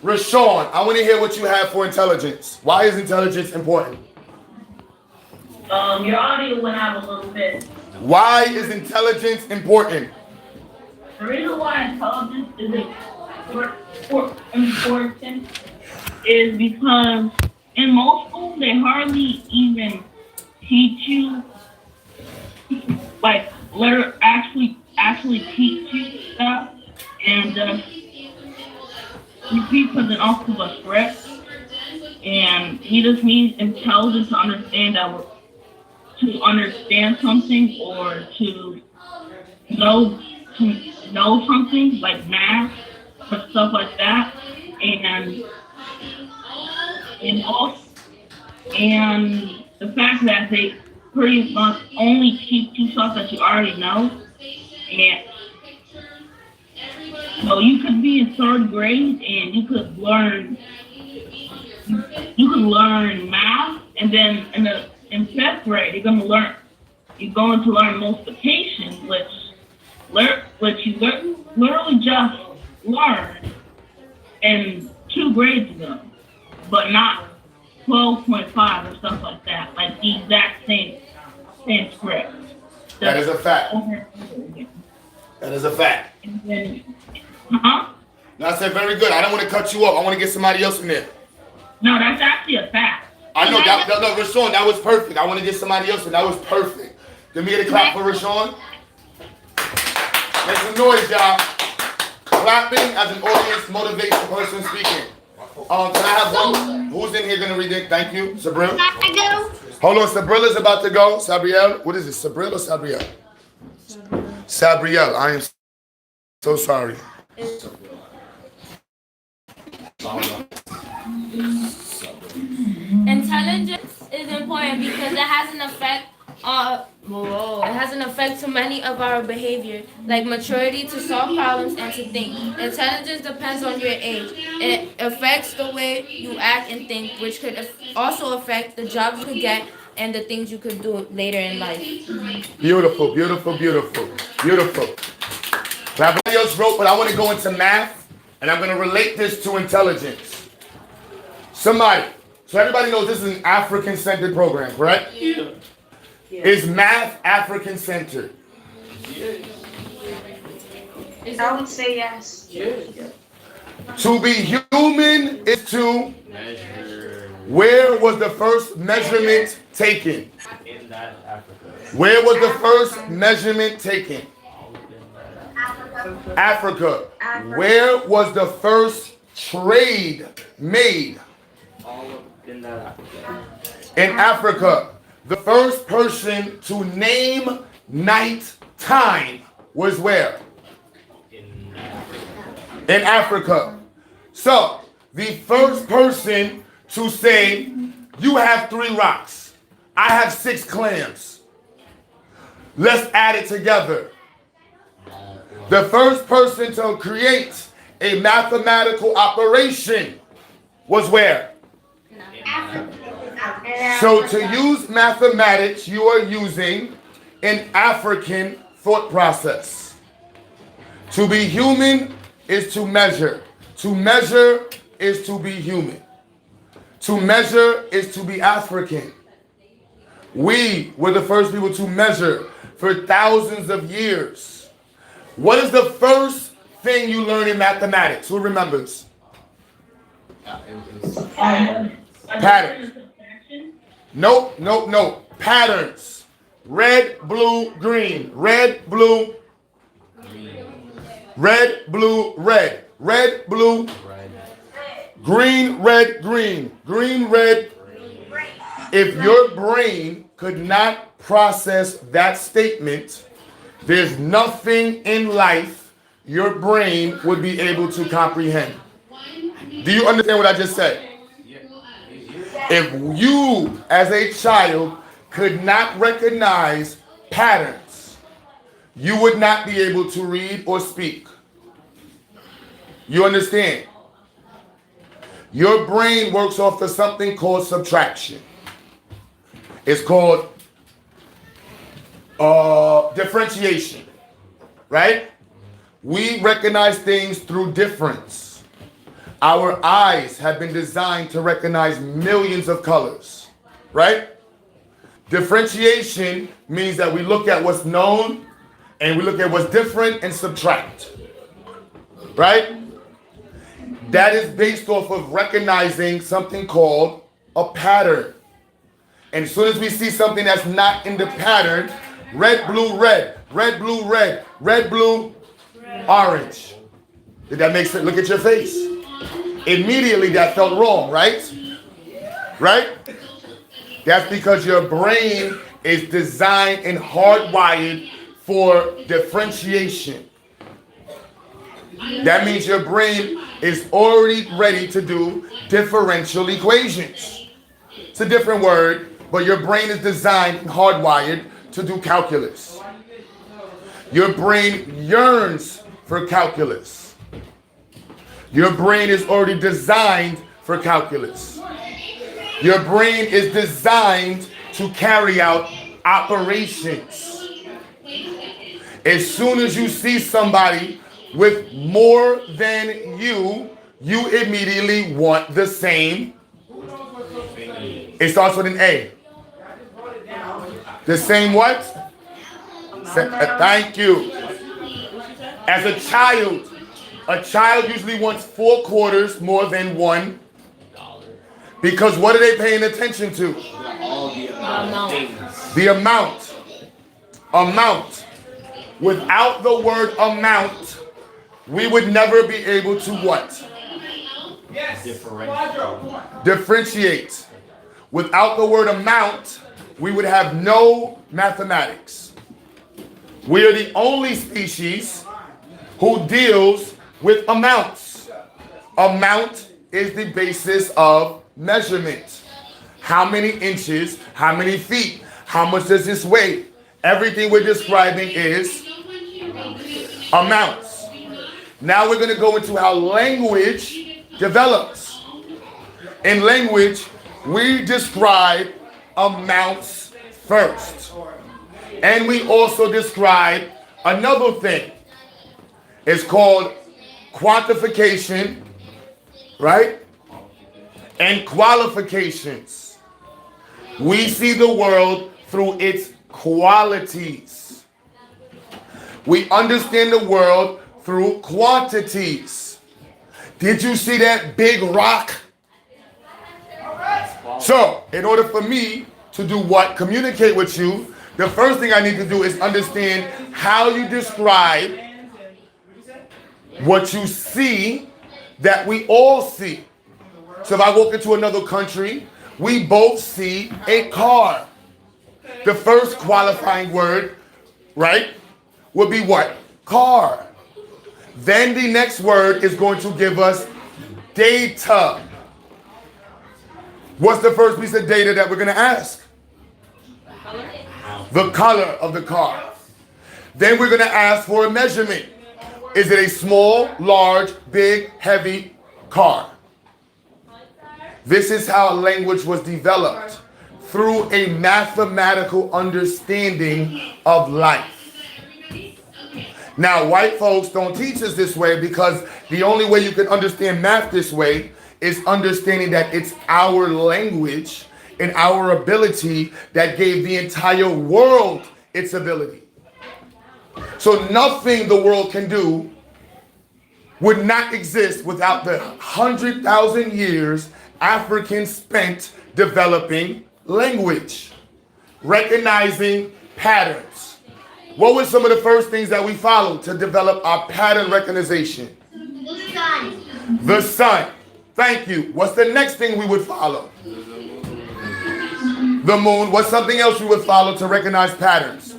Rashawn. I want to hear what you have for intelligence. Why is intelligence important? Your audio went out a little bit. Why is intelligence important? The reason why intelligence is important is because in most schools they hardly even teach you, like actually teach you stuff, and you teach something off of a script, and we just need intelligence to understand something or to know something like math or stuff like that, and also the fact that they pretty much only teach you stuff that you already know, and so you could be in third grade and you could learn math, and then in fifth grade you're going to learn multiplication, which you literally just learned in 2 grades ago, but not 12.5 or stuff like that, like the exact same script. That is a fact. That is a fact. Huh? No, I said very good. I don't want to cut you off. I want to get somebody else in there. No, that's actually a fact. I know that. No, Rashawn, that was perfect. I want to get somebody else in. That was perfect. Can we get a clap for Rashawn? Make some noise, y'all. Clapping as an audience motivates the person speaking. Can I have one? Who's in here going to read it? Thank you. Sabril? I do. Hold on. Sabril is about to go. Sabriel? What is it? Sabril or Sabriel? Sabriel. I am so sorry. Intelligence is important because it has an effect to many of our behavior, like maturity to solve problems and to think. Intelligence depends on your age. It affects the way you act and think, which could also affect the jobs you could get and the things you could do later in life. Beautiful, beautiful, beautiful, beautiful. Everybody else wrote, but I want to go into math, and I'm going to relate this to intelligence. Somebody. So everybody knows this is an African-centered program, correct? Yeah. Is math African-centered? I would say yes. To be human is to measure. Where was the first measurement taken? In that Africa. Where was the first measurement taken? Africa. Where was the first trade made? In that Africa. In Africa. The first person to name night time was where? In Africa. So, the first person to say, you have 3 rocks. I have 6 clams. Let's add it together. The first person to create a mathematical operation was where? So to use mathematics, you are using an African thought process. To be human is to measure. To measure is to be human. To measure is to be African. We were the first people to measure for thousands of years. What is the first thing you learn in mathematics? Who remembers? Patterns. No. Patterns. Red, blue, green. Red, blue. Red, blue, red. Red, blue. Green, red, green. Green, red. If your brain could not process that statement, there's nothing in life your brain would be able to comprehend. Do you understand what I just said? If you, as a child, could not recognize patterns, you would not be able to read or speak. You understand? Your brain works off of something called subtraction. It's called differentiation, right? We recognize things through difference. Our eyes have been designed to recognize millions of colors, right? Differentiation means that we look at what's known and we look at what's different and subtract, right? That is based off of recognizing something called a pattern. And as soon as we see something that's not in the pattern, red, blue, red, red, blue, red, red, blue, orange. Did that make sense? Look at your face. Immediately that felt wrong, right? Right? That's because your brain is designed and hardwired for differentiation. That means your brain is already ready to do differential equations. It's a different word, but your brain is designed and hardwired to do calculus. Your brain yearns for calculus. Your brain is already designed for calculus. Your brain is designed to carry out operations. As soon as you see somebody with more than you, you immediately want the same. It starts with an A. The same what? Thank you. As a child usually wants 4 quarters more than $1. Because what are they paying attention to? The amount. Amount. Without the word amount, we would never be able to what? Differentiate. Without the word amount, we would have no mathematics. We are the only species who deals with amounts. Amount is the basis of measurement. How many inches, how many feet, how much does this weigh? Everything we're describing is amounts. Now we're going to go into how language develops. In language, we describe amounts first. And we also describe another thing. It's called quantification, right? And qualifications. We see the world through its qualities. We understand the world through quantities. Did you see that big rock? So, in order for me to do what? Communicate with you, the first thing I need to do is understand how you describe what you see that we all see. So if I walk into another country, we both see a car. The first qualifying word, right, would be what? Car. Then the next word is going to give us data. What's the first piece of data that we're going to ask? The color of the car. Then we're going to ask for a measurement. Is it a small, large, big, heavy car? This is how language was developed, through a mathematical understanding of life. Now, white folks don't teach us this way because the only way you can understand math this way is understanding that it's our language and our ability that gave the entire world its ability. So nothing the world can do would not exist without the 100,000 years Africans spent developing language, recognizing patterns. What were some of the first things that we followed to develop our pattern recognition? The sun. The sun. Thank you. What's the next thing we would follow? The moon. What's something else we would follow to recognize patterns?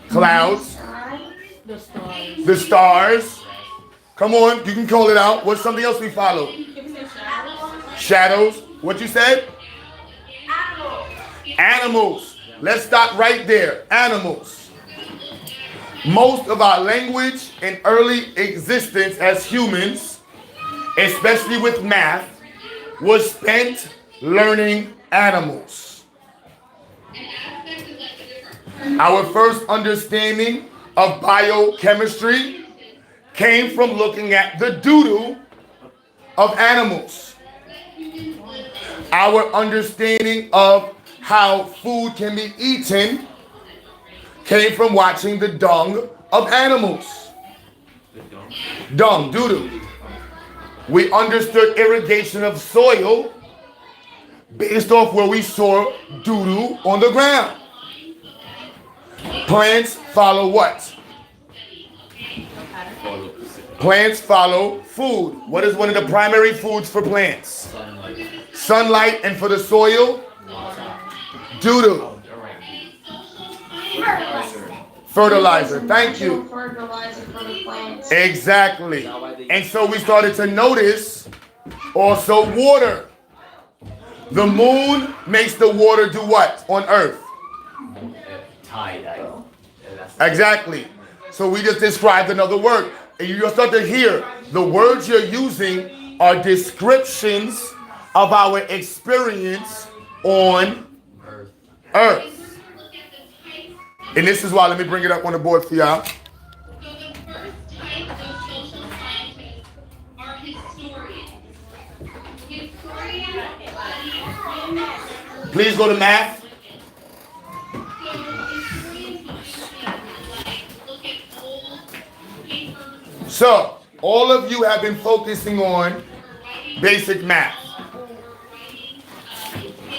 Clouds. The stars. The stars. Come on, you can call it out. What's something else we follow? Shadows. What you said? Animals. Let's stop right there. Animals. Most of our language in early existence as humans, especially with math, was spent learning animals. Our first understanding of biochemistry came from looking at the doo-doo of animals. Our understanding of how food can be eaten came from watching the dung of animals. Dung, doo-doo. We understood irrigation of soil based off where we saw doo-doo on the ground. Plants follow what? Plants follow food. What is one of the primary foods for plants? Sunlight, and for the soil? Doo-doo. Fertilizer. Thank you. Fertilizer for the plants. Exactly. And so we started to notice also water. The moon makes the water do what on Earth? Exactly. So we just described another word. And you'll start to hear the words you're using are descriptions of our experience on Earth. And this is why, let me bring it up on the board for y'all. Please go to math. So, all of you have been focusing on basic math.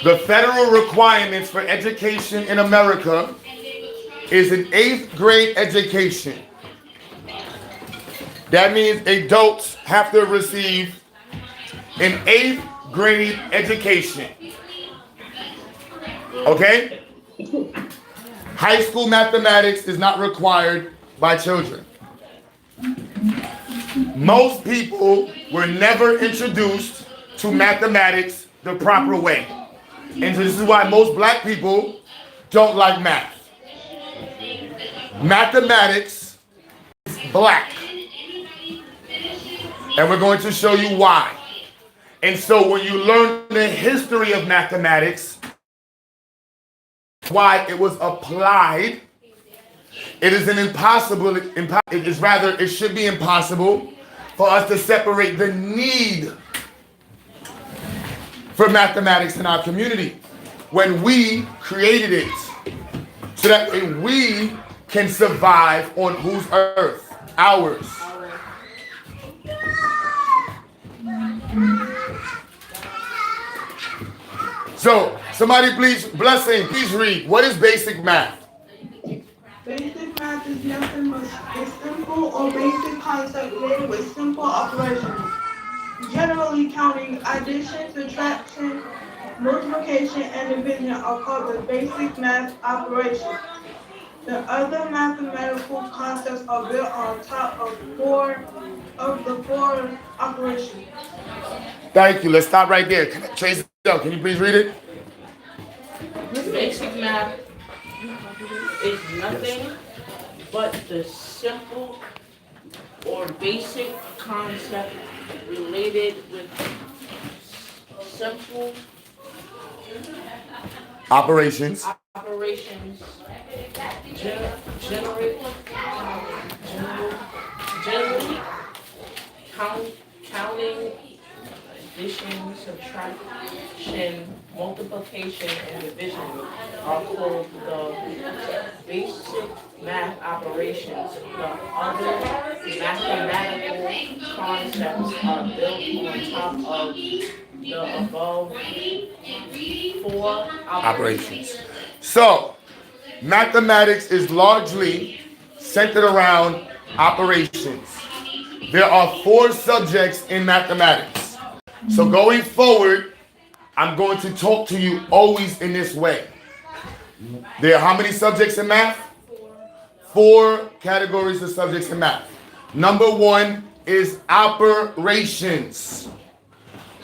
The federal requirements for education in America is an 8th grade education. That means adults have to receive an 8th grade education. Okay? High school mathematics is not required by children. Most people were never introduced to mathematics the proper way. And so this is why most black people don't like math. Mathematics is black. And we're going to show you why. And so when you learn the history of mathematics, why it was applied, it is an impossible, it should be impossible for us to separate the need for mathematics in our community when we created it so that we can survive on whose earth? Ours. So, somebody please, blessing, please read. What is basic math? Basic math is nothing but a simple or basic concept related with simple operations. Generally, counting, addition, subtraction, multiplication, and division are called the basic math operations. The other mathematical concepts are built on top of the four operations. Thank you. Let's stop right there. Tracy, can you please read it? Basic math is nothing but the simple or basic concept related with simple operations. Generally, counting, addition, subtraction, multiplication, and division are called the basic math operations. The other mathematical concepts are built on top of the above four operations. So, mathematics is largely centered around operations. There are 4 subjects in mathematics. So going forward, I'm going to talk to you always in this way. There are how many subjects in math? 4 categories of subjects in math. Number 1 is operations.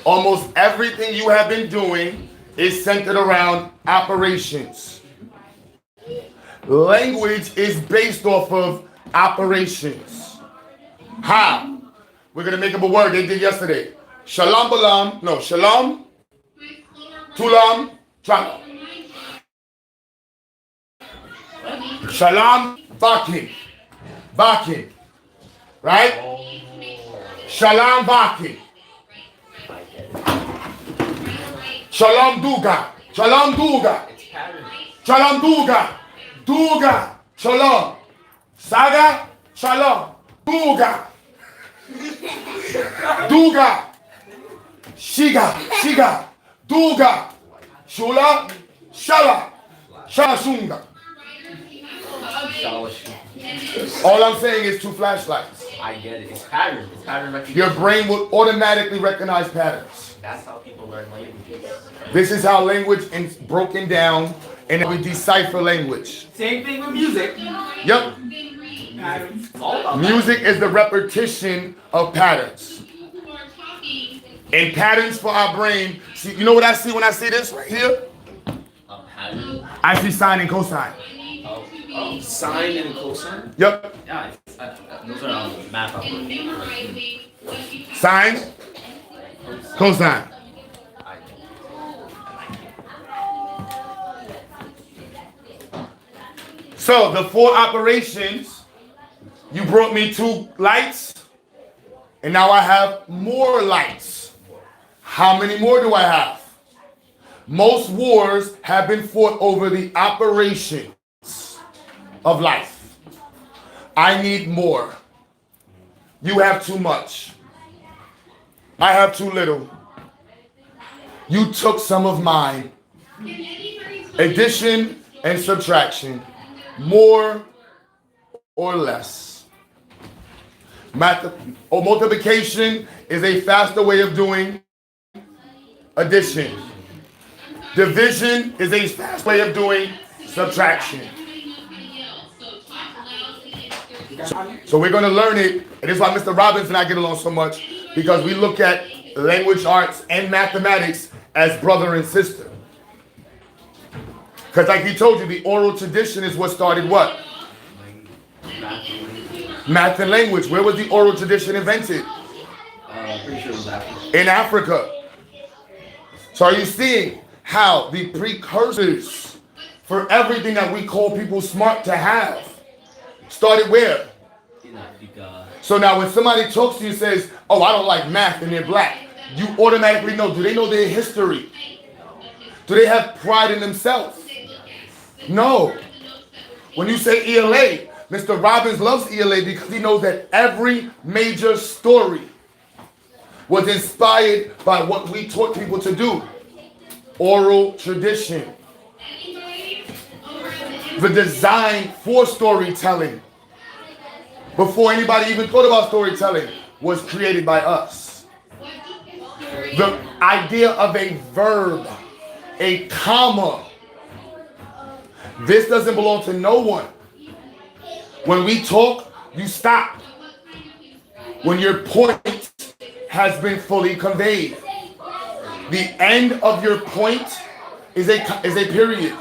Almost everything you have been doing is centered around operations. Language is based off of operations. How? We're going to make up a word they did yesterday. Shalom balam. No, shalom. Tulam. Tralam. Shalom. Vakin. Vakin. Right? Shalom Vakin. Shalom Duga. Shalom Duga. Shalom Duga. Duga. Shalom. Saga. Shalom. Duga. Duga. Shiga. Shiga. Duga. Shula. Shala. Shalashunga. All I'm saying is 2 flashlights. I get it. It's pattern. It's pattern recognition. Your brain will automatically recognize patterns. That's how people learn languages. This is how language is broken down, and we decipher language. Same thing with music. Yep. Music is the repetition of patterns. And patterns for our brain. See, you know what I see when I see this right here? A pattern. I see sine and cosine. Oh, sine and cosine? Yep. Yeah, those are math operations. Sine, cosine. So the 4 operations, you brought me 2 lights, and now I have more lights. How many more do I have? Most wars have been fought over the operations of life. I need more. You have too much. I have too little. You took some of mine. Addition and subtraction. More or less. Multiplication is a faster way of doing addition. Division is a fast way of doing subtraction. So we're going to learn it. And this is why Mr. Robbins and I get along so much, because we look at language arts and mathematics as brother and sister. Because like he told you, the oral tradition is what started what? Math and language. Where was the oral tradition invented? Pretty sure it was Africa. In Africa. So are you seeing how the precursors for everything that we call people smart to have started where? In Africa. So now when somebody talks to you and says, oh, I don't like math and they're black, you automatically know, do they know their history? Do they have pride in themselves? No. When you say ELA, Mr. Robbins loves ELA because he knows that every major story was inspired by what we taught people to do. Oral tradition. The design for storytelling, before anybody even thought about storytelling, was created by us. The idea of a verb, a comma. This doesn't belong to no one. When we talk, you stop. When your point has been fully conveyed. The end of your point is a period.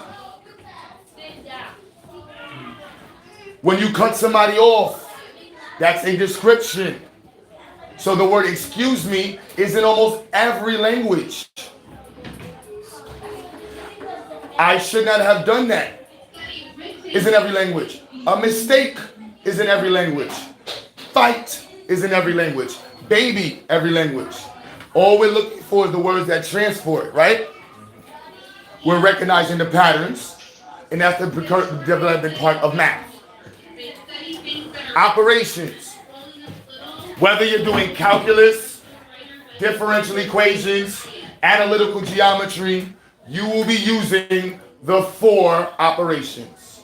When you cut somebody off, that's a description. So the word excuse me is in almost every language. I should not have done that is in every language. A mistake is in every language. Fight is in every language. Baby, every language. All we're looking for is the words that transport, right? We're recognizing the patterns, and that's the development part of math. Operations. Whether you're doing calculus, differential equations, analytical geometry, you will be using the 4 operations.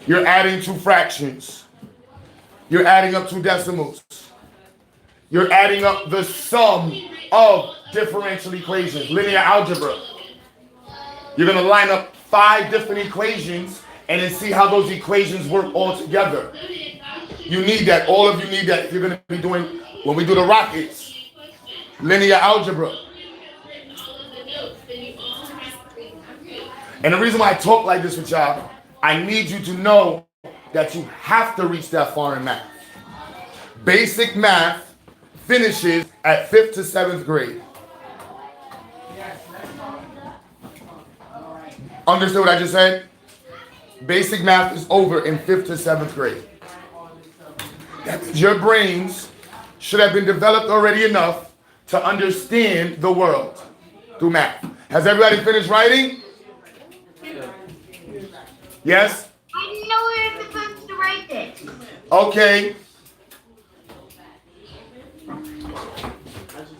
You're adding 2 fractions. You're adding up 2 decimals. You're adding up the sum of differential equations, linear algebra. You're going to line up 5 different equations and then see how those equations work all together. You need that. All of you need that if you're going to be doing, when we do the rockets, linear algebra. And the reason why I talk like this with y'all, I need you to know that you have to reach that far in math. Basic math finishes at 5th to 7th grade. Understood what I just said? Basic math is over in 5th to 7th grade. That means your brains should have been developed already enough to understand the world through math. Has everybody finished writing? Yes? I didn't know we were supposed to write this. Okay.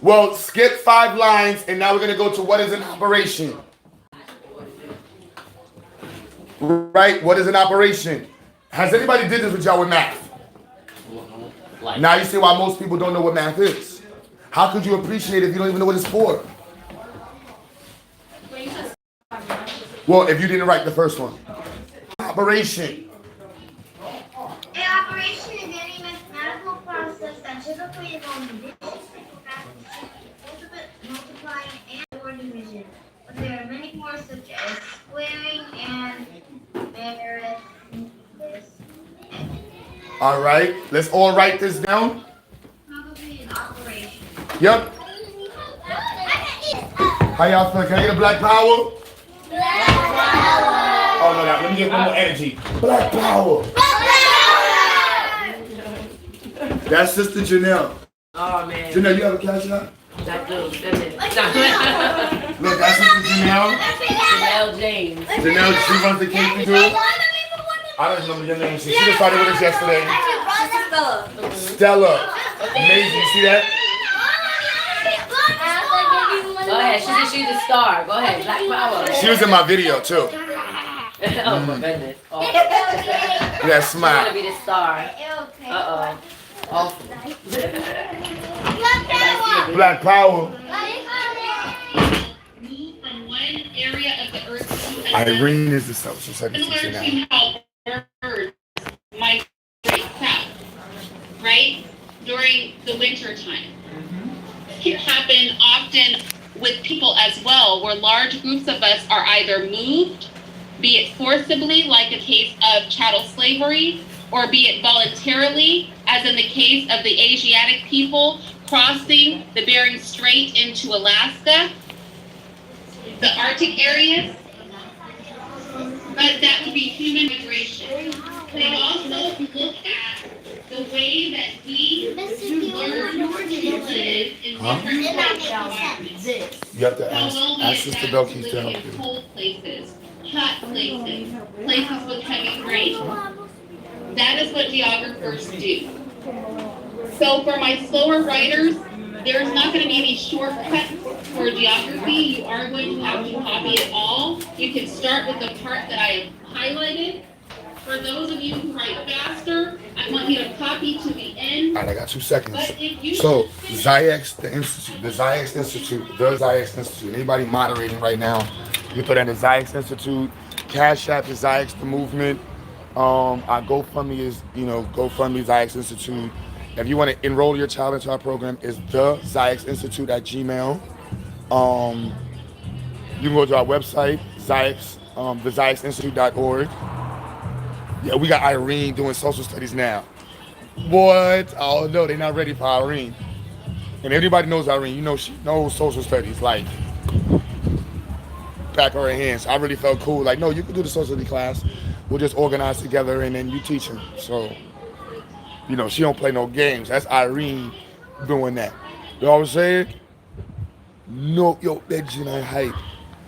Well, skip 5 lines, and now we're going to go to what is an operation. Right? What is an operation? Has anybody did this with y'all with math? Now you see why most people don't know what math is. How could you appreciate it if you don't even know what it's for? Well, if you didn't write the first one. Operation. An operation is any mathematical process that typically involves addition, multiplying, and or division. But there are many more such as squaring and arithmetic. All right, let's all write this down. Probably an operation. Yep. How y'all feel? Can I get a black power? Black power. Oh no, let me get one more energy. Black power. That's Sister Janelle. Oh man. Janelle, you have a cash out? That dude, that Look, that's Sister Janelle. Janelle James. Janelle, she runs the K too. I don't remember your name. She just started with us yesterday. Stella. Amazing. You see that? Go ahead. She said she's a star. Go ahead. Black power. She was in my video too. Oh my goodness. Oh. Yeah, smile. She's gonna be the star. Uh-oh. Awful. Black power. From one area of the earth to Irene is the social studies teacher now. birds migrate south, right? During the winter time. This can happen often with people as well, where large groups of us are either moved, be it forcibly, like a case of chattel slavery, or be it voluntarily, as in the case of the Asiatic people crossing the Bering Strait into Alaska, the Arctic areas, but that would be human migration. They also look at the way that we learn to live in different environments. You have to ask Sister Belkis to help you. Cold places, hot places, places with heavy rain. That is what geographers do. So for my slower writers, there's not going to be any shortcuts for geography. You are going to have to copy it all. You can start with the part that I have highlighted. For those of you who write faster, I want you to copy to the end. All right, I got 2 seconds. So, Ziax, the Institute, the Ziax Institute. Anybody moderating right now, you can put in the Ziax Institute. Cash App is Ziax the Movement. Our GoFundMe is, GoFundMe Ziax Institute. If you want to enroll your child into our program, it's the Ziax Institute at Gmail. You can go to our website, Ziax, theziaxinstitute.org. Yeah, we got Irene doing social studies now. What? Oh no, they're not ready for Irene. And everybody knows Irene. You know she knows social studies, like back of her hands. I really felt cool. Like, no, you can do the social study class. We'll just organize together and then you teach them. So, she don't play no games. That's Irene doing that. You know what I'm saying? No, yo, Benjamin, I hype.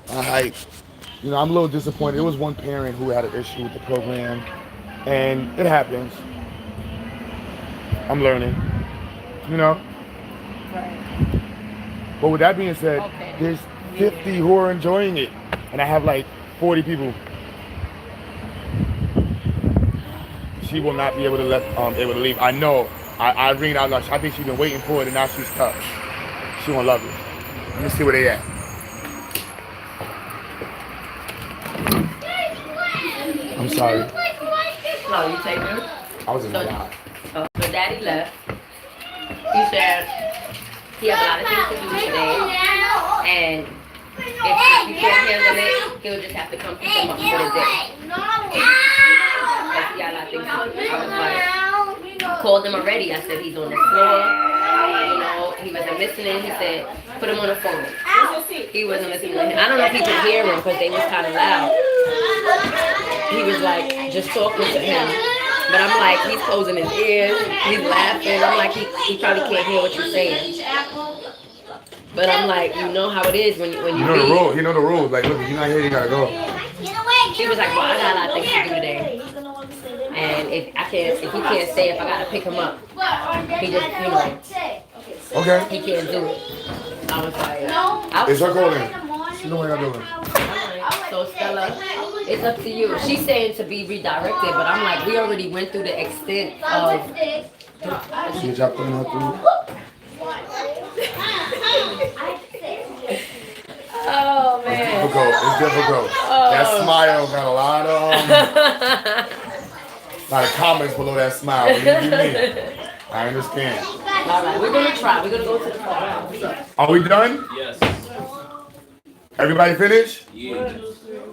I'm a little disappointed. There was one parent who had an issue with the program, and it happens. I'm learning, Right. But with that being said, there's 50 who are enjoying it, and I have like 40 people. She will not be able to leave. I know. Irene, I think she's been waiting for it, and now she's stuck. She won't love it. Let me see where they at. I'm sorry. No, you take her. I was in the job. So Daddy left. He said he has a lot of things to do today, and if you can't handle it, he'll just have to come pick him up for the day. That's the all I think. I was like, I called him already. I said he's on the floor. You know, he wasn't listening. He said, put him on the phone. He wasn't listening. I don't know if he could hear him because they was kind of loud. He was like just talking to him. But I'm like, he's closing his ears. He's laughing. I'm like, he probably can't hear what you're saying. But I'm like, you know how it is when you know the rules. You know the rules. Like, look, if you're not here, you gotta go. She was like, well, I got a lot of things to do today. And if he can't stay, if I gotta pick him up, he just, you know. Okay. He can't do it. I was like, it's her calling. She know what I'm doing. So Stella, it's up to you. She's saying to be redirected, but I'm like, we already went through the extent of. She dropped in her food. Oh man. It's difficult. That smile got a lot of comments below that smile. What do you mean? I understand. Alright, we're gonna try. We're gonna go to the phone. Are we done? Yes. Everybody finished? Yeah.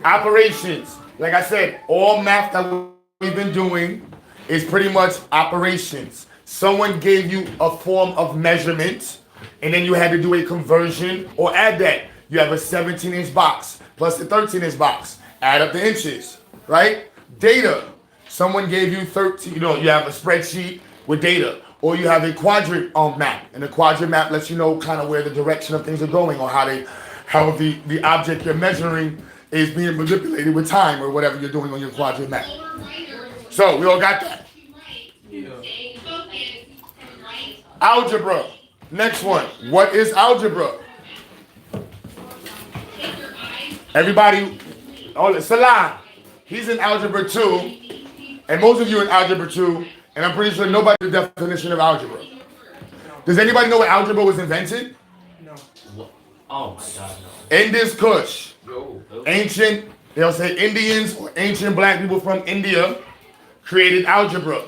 Operations. Like I said, all math that we've been doing is pretty much operations. Someone gave you a form of measurement, and then you had to do a conversion or add that. You have a 17-inch box plus a 13-inch box. Add up the inches, right? Data. Someone gave you 13, you have a spreadsheet with data, or you have a quadrant map, and the quadrant map lets you know kind of where the direction of things are going, or how the object you're measuring is being manipulated with time, or whatever you're doing on your quadrant map. So we all got that. Algebra. Next one. What is algebra? Everybody, Salah, he's in algebra 2, and most of you in algebra 2, and I'm pretty sure nobody knows the definition of algebra. Does anybody know what algebra was invented? No. Oh my God, no. Indus Kush. Ancient, they'll say Indians or ancient black people from India created algebra.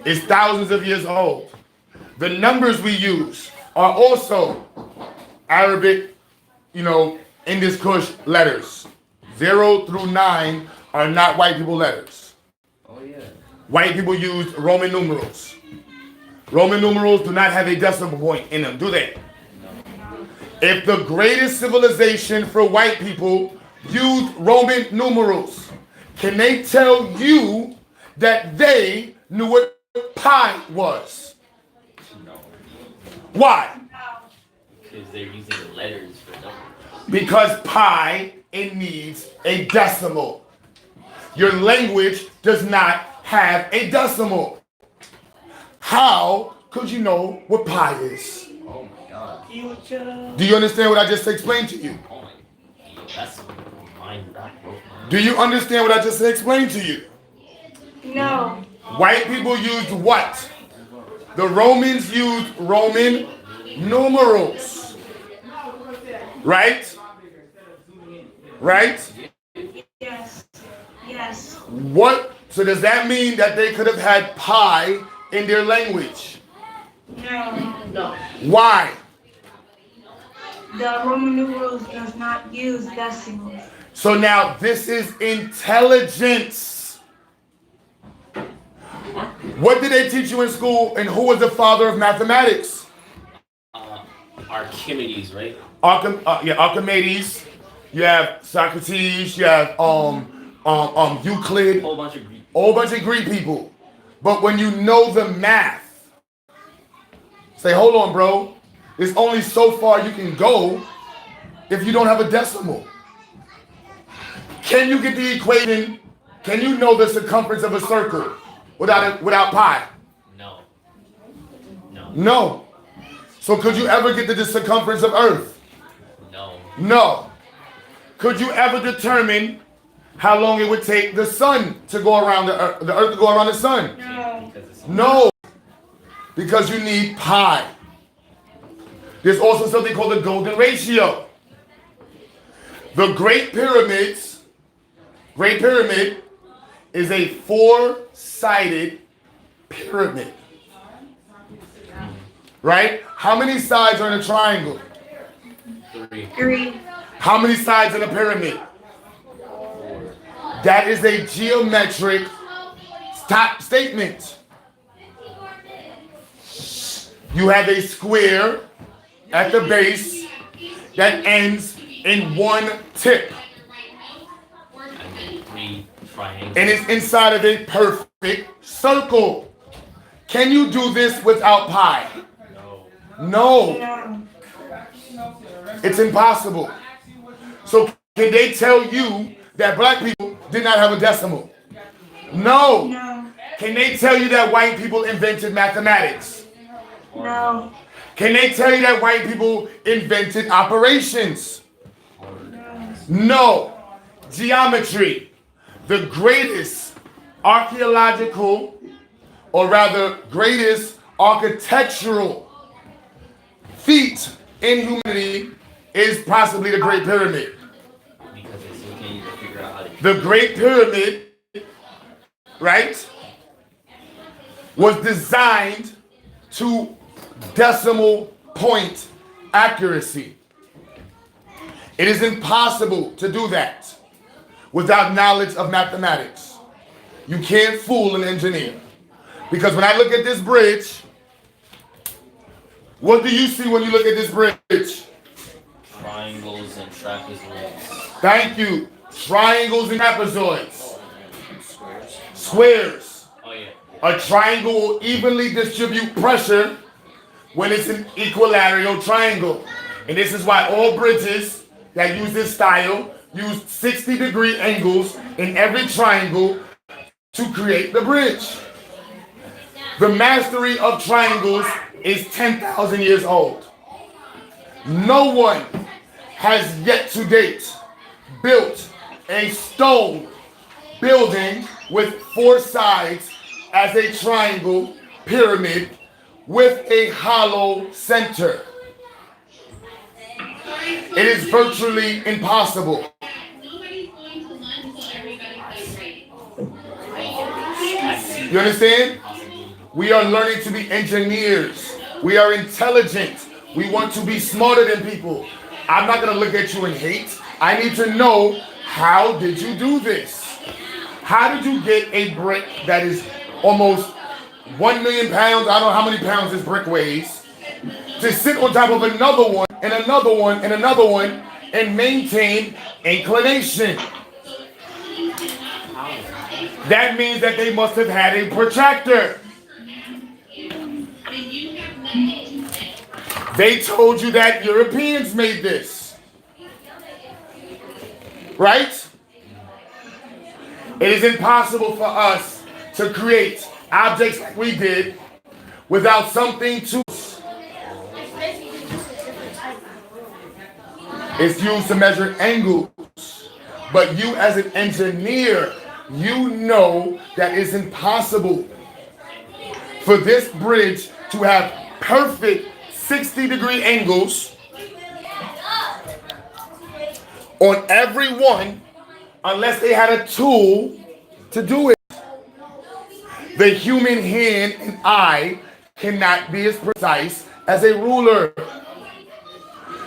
It's thousands of years old. The numbers we use are also Arabic, Indus Kush letters. 0 through 9 are not white people letters. Oh yeah. White people used Roman numerals. Roman numerals do not have a decimal point in them, do they? If the greatest civilization for white people used Roman numerals, can they tell you that they knew what pi was? No. Why? Because they're using the letters for numbers. Because pi, it needs a decimal. Your language does not have a decimal. How could you know what pi is? Oh my God. Do you understand what I just explained to you? Oh my, that's mind that broke. Do you understand what I just explained to you? No. White people used what? The Romans used Roman numerals. Right? Right? Yes. Yes. What? So does that mean that they could have had pi in their language? No. Why? The Roman numerals does not use decimals. So now this is intelligence. What did they teach you in school, and who was the father of mathematics? Archimedes, right? Archimedes. You have Socrates. You have Euclid. Whole bunch of Greek people. But when you know the math, say, hold on, bro. There's only so far you can go if you don't have a decimal. Can you get the equation? Can you know the circumference of a circle without pi? No. No. So could you ever get the circumference of Earth? No. Could you ever determine how long it would take the sun to go around the Earth to go around the sun? No. Because you need pi. There's also something called the golden ratio. The Great Pyramid is a 4-sided pyramid. Right? How many sides are in a triangle? 3. How many sides in a pyramid? That is a geometric statement. You have a square at the base that ends in one tip. And it's inside of a perfect circle. Can you do this without pi? No. It's impossible. So can they tell you that black people did not have a decimal? No. Can they tell you that white people invented mathematics? No. Can they tell you that white people invented operations? No. Geometry, the greatest archaeological, or rather greatest architectural feat in humanity is possibly the Great Pyramid. The Great Pyramid, right, was designed to decimal point accuracy. It is impossible to do that without knowledge of mathematics. You can't fool an engineer. Because when I look at this bridge, what do you see when you look at this bridge? Triangles and trapezoids. Thank you. Triangles and trapezoids. Squares. Oh yeah. A triangle will evenly distribute pressure when it's an equilateral triangle. And this is why all bridges that use this style use 60-degree angles in every triangle to create the bridge. The mastery of triangles is 10,000 years old. No one has yet to date built a stone building with 4 sides as a triangle pyramid with a hollow center. It is virtually impossible. You understand? We are learning to be engineers. We are intelligent. We want to be smarter than people. I'm not going to look at you and hate. I need to know, how did you do this? How did you get a brick that is almost 1 million pounds, I don't know how many pounds this brick weighs, to sit on top of another one and another one and another one and maintain inclination? That means that they must have had a protractor. They told you that Europeans made this. Right? It is impossible for us to create objects like we did without something to... It's used to measure angles. But you as an engineer, you know that it's impossible for this bridge to have perfect 60-degree angles on every one unless they had a tool to do it. The human hand and eye cannot be as precise as a ruler.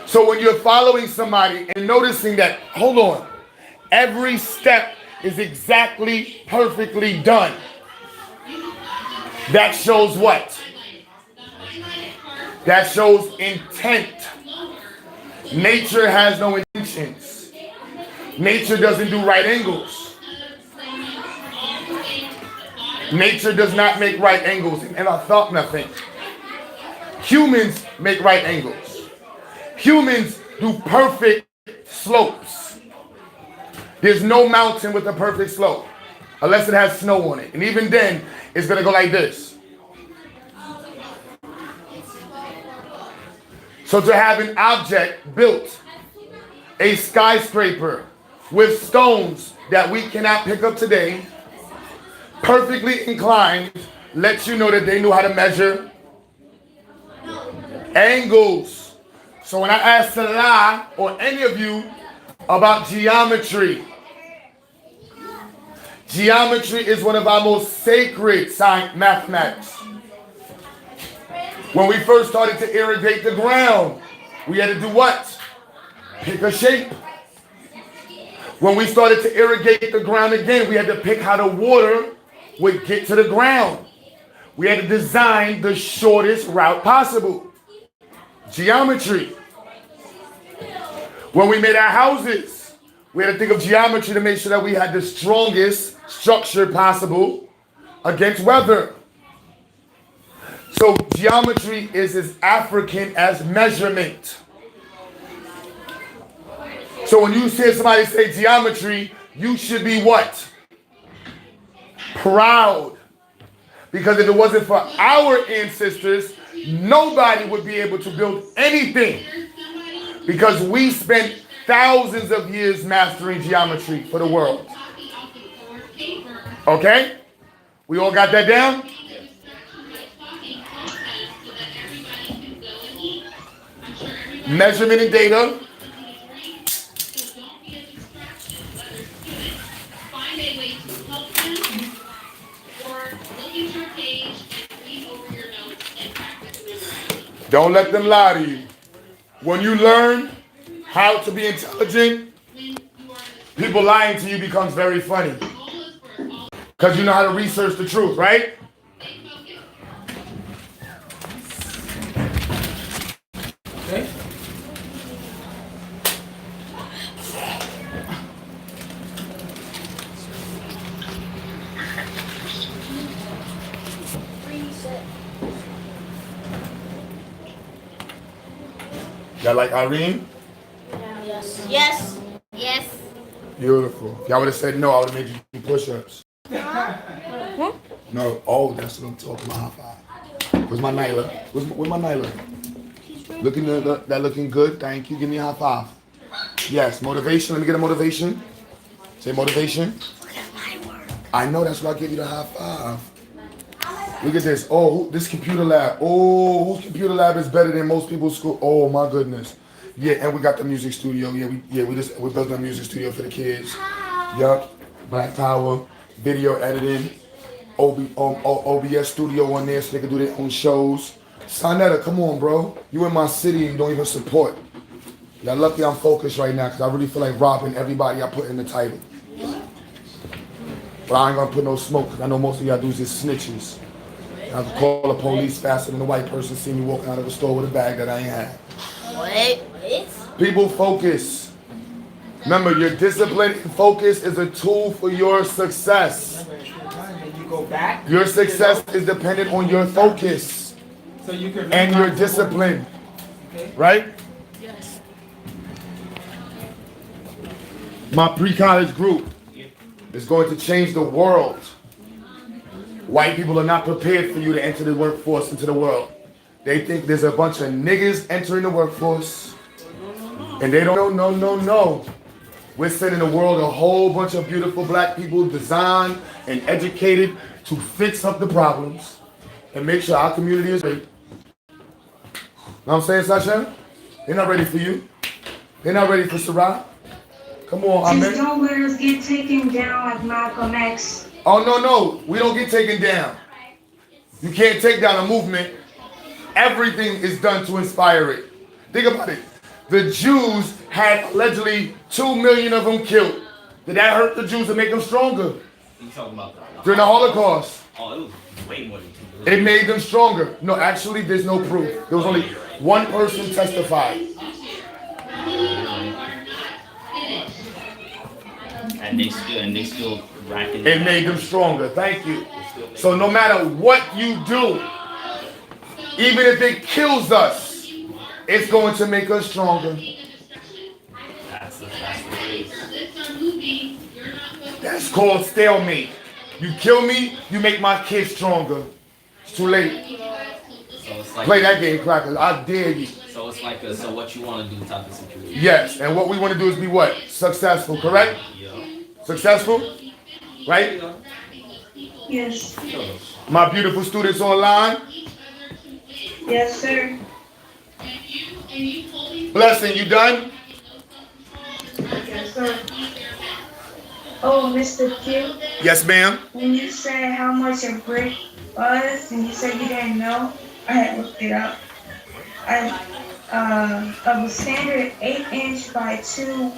So when you're following somebody and noticing that, hold on, every step is exactly perfectly done, that shows what? That shows intent. Nature has no intentions. Nature doesn't do right angles. Nature does not make right angles, and I thought nothing. Humans make right angles. Humans do perfect slopes. There's no mountain with a perfect slope unless it has snow on it. And even then, it's going to go like this. So to have an object built, a skyscraper with stones that we cannot pick up today, perfectly inclined, lets you know that they knew how to measure angles. So when I ask Salah or any of you about geometry, geometry is one of our most sacred mathematics. When we first started to irrigate the ground, we had to do what? pick a shape. When we started to irrigate the ground again, we had to pick how the water would get to the ground. We had to design the shortest route possible. Geometry. When we made our houses, we had to think of geometry to make sure that we had the strongest structure possible against weather. So geometry is as African as measurement. So when you hear somebody say geometry, you should be what? Proud. Because if it wasn't for our ancestors, nobody would be able to build anything. Because we spent thousands of years mastering geometry for the world. Okay? We all got that down? Measurement and data. Don't let them lie to you. When you learn how to be intelligent, people lying to you becomes very funny. Because you know how to research the truth, right? Okay. Y'all like Irene? Yes. Yes. Yes. Beautiful. If y'all would have said no, I would have made you do push-ups. No. Oh, that's what I'm talking about. High five. Where's my Nyla? Where's my Nyla? Looking that looking good. Thank you. Give me a high five. Yes. Motivation. Let me get a motivation. Say motivation. Look at my work. I know. That's why I gave you the high five. Look at this. Oh, this computer lab. Oh, whose computer lab is better than most people's school? Oh my goodness. Yeah, and we got the music studio. We built a music studio for the kids. Yup. Black Power, video editing, OBS studio on there so they can do their own shows. Sonetta, come on, bro. You in my city and you don't even support. Y'all lucky I'm focused right now because I really feel like robbing everybody I put in the title. But I ain't gonna put no smoke because I know most of y'all dudes is snitches. I can call the police faster than the white person see me walking out of the store with a bag that I ain't had. What? People focus. Remember, your discipline and focus is a tool for your success. You go back. Your success is dependent on your focus So you can and your discipline. Right? Yes. My pre-college group is going to change the world. White people are not prepared for you to enter the workforce into the world. They think there's a bunch of niggas entering the workforce. And they don't know, no. We're sending the world a whole bunch of beautiful black people designed and educated to fix up the problems and make sure our community is ready. Know what I'm saying, Sasha? They're not ready for you. They're not ready for Sarah. Come on, Just Ahmed. don't let us get taken down like Malcolm X. Oh, no. We don't get taken down. You can't take down a movement. Everything is done to inspire it. Think about it. The Jews had allegedly 2 million of them killed. Did that hurt the Jews and make them stronger? You talking about that? During the Holocaust, Oh, it was way more than 2 billion. it made them stronger. No, actually, there's no proof. There was only one person testified. And they still racking. It made them stronger. Thank you. So no matter what you do, even if it kills us, it's going to make us stronger. That's the case. That's called stalemate. You kill me, you make my kids stronger. It's too late. So it's like Play that game, Crackers. I dare you. So it's like a so what you want to do type of situation. Yes, and what we want to do is be what? Successful, correct? Yeah. Successful? Right? Yes. My beautiful students online. Yes, sir. Blessing, you done? Yes, sir. Oh, Mr. Q, Yes, ma'am. when you said how much a brick was and you said you didn't know, I had looked it up. I of a standard 8-inch by 2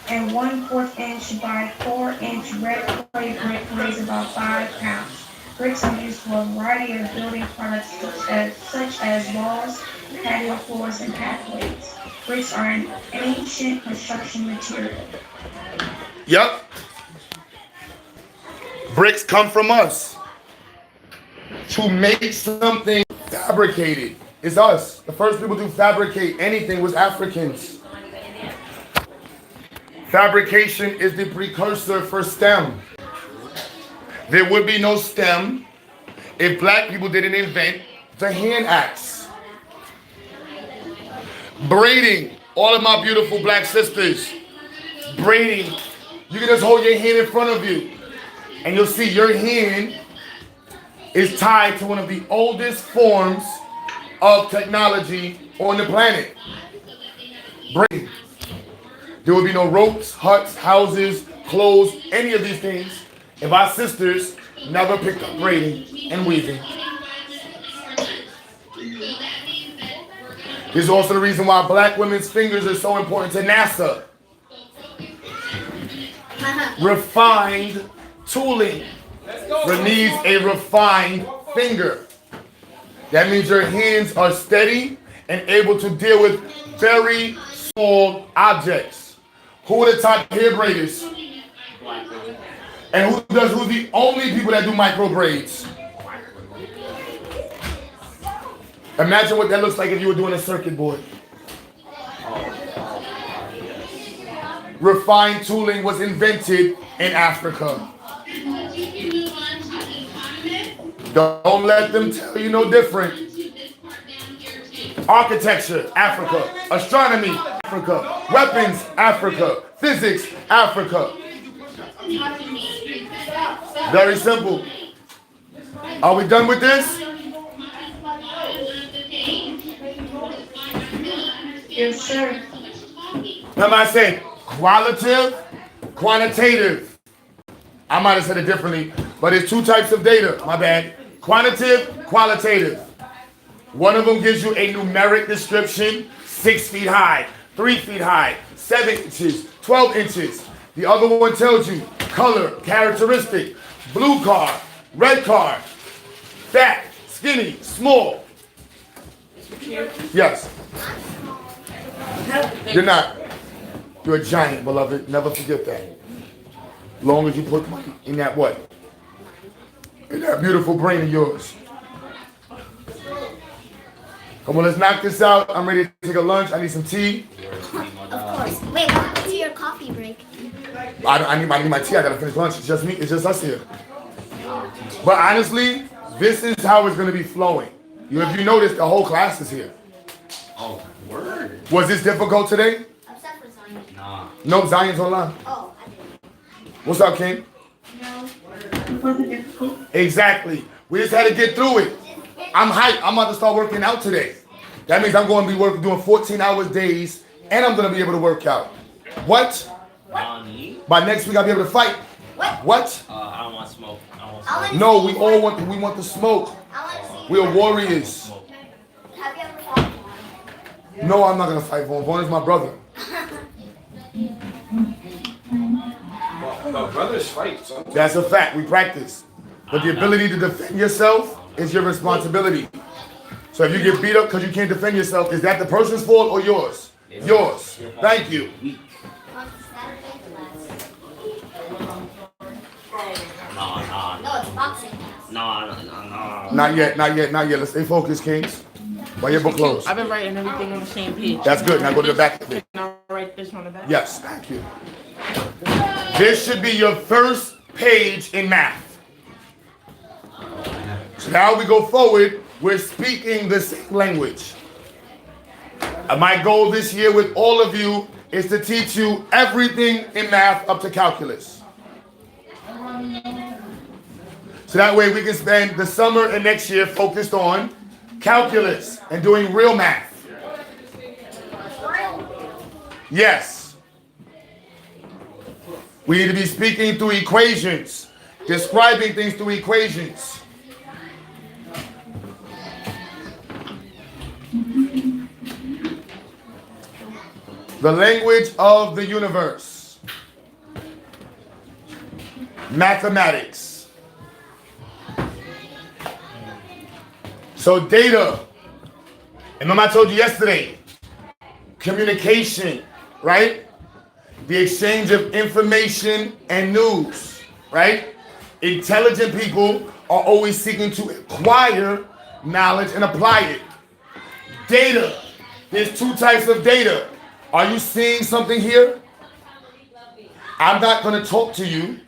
and 1/4 inch by 4-inch red clay brick weighs about 5 pounds. Bricks are used for a variety of building products such as walls, patio floors, and pathways. Bricks are an ancient construction material. Yep. Bricks come from us. To make something fabricated is us. The first people to fabricate anything was Africans. Fabrication is the precursor for STEM. There would be no STEM if black people didn't invent the hand axe. Braiding, all of my beautiful black sisters, braiding, you can just hold your hand in front of you and you'll see your hand is tied to one of the oldest forms of technology on the planet. Braiding. There would be no ropes, huts, houses, clothes, any of these things if our sisters never picked up braiding and weaving. This is also the reason why black women's fingers are so important to NASA. Refined tooling needs a refined finger. That means your hands are steady and able to deal with very small objects. Who are the top hair braiders? And who's the only people that do micro braids? Imagine what that looks like if you were doing a circuit board. Refined tooling was invented in Africa. Don't let them tell you no different. Architecture, Africa. Astronomy, Africa. Weapons, Africa. Physics, Africa. Very simple. Are we done with this? Yes, sir. Remember I said qualitative, quantitative. I might have said it differently, but it's two types of data. My bad. Quantitative, qualitative. One of them gives you a numeric description, 6 feet high, 3 feet high, 7 inches, 12 inches. The other one tells you color, characteristic, blue car, red car, fat, skinny, small. Yes. You're not. You're a giant, beloved. Never forget that. Long as you put money in that what? In that beautiful brain of yours. Come on, let's knock this out. I'm ready to take a lunch. I need some tea. Of course. Wait, welcome to your coffee break. I need my tea. I gotta finish lunch. It's just me. It's just us here. But honestly, this is how it's gonna be flowing. If you notice, the whole class is here. Oh, word. Was this difficult today? Except for Zion. Nah. No, Zion's online. Oh, I didn't. What's up, King? No. It wasn't difficult. Exactly. We just had to get through it. I'm hyped. I'm about to start working out today. That means I'm going to be doing 14-hour days, and I'm going to be able to work out. What? By next week, I'll be able to fight. What? I don't want smoke. No, we all want the smoke. We are warriors. Have you ever fought? No, I'm not going to fight Vaughn. Vaughn is my brother. But brothers fight. Sometimes. That's a fact. We practice. But the ability to defend yourself is your responsibility. So if you get beat up because you can't defend yourself, is that the person's fault or yours? Yours. Thank you. No, it's boxing. No. Not yet. Let's stay focused, Kings. Why your book closed? I've been writing everything on the same page. That's good. Now go to the back of it. Now write this on the back. Yes, thank you. This should be your first page in math. So now we go forward, we're speaking the same language. My goal this year with all of you is to teach you everything in math up to calculus. So that way we can spend the summer and next year focused on calculus and doing real math. Yes. We need to be speaking through equations, describing things through equations. The language of the universe. Mathematics. So data. And remember I told you yesterday, communication, right? The exchange of information and news, right? Intelligent people are always seeking to acquire knowledge and apply it. Data. There's two types of data. Are you seeing something here? I'm not going to talk to you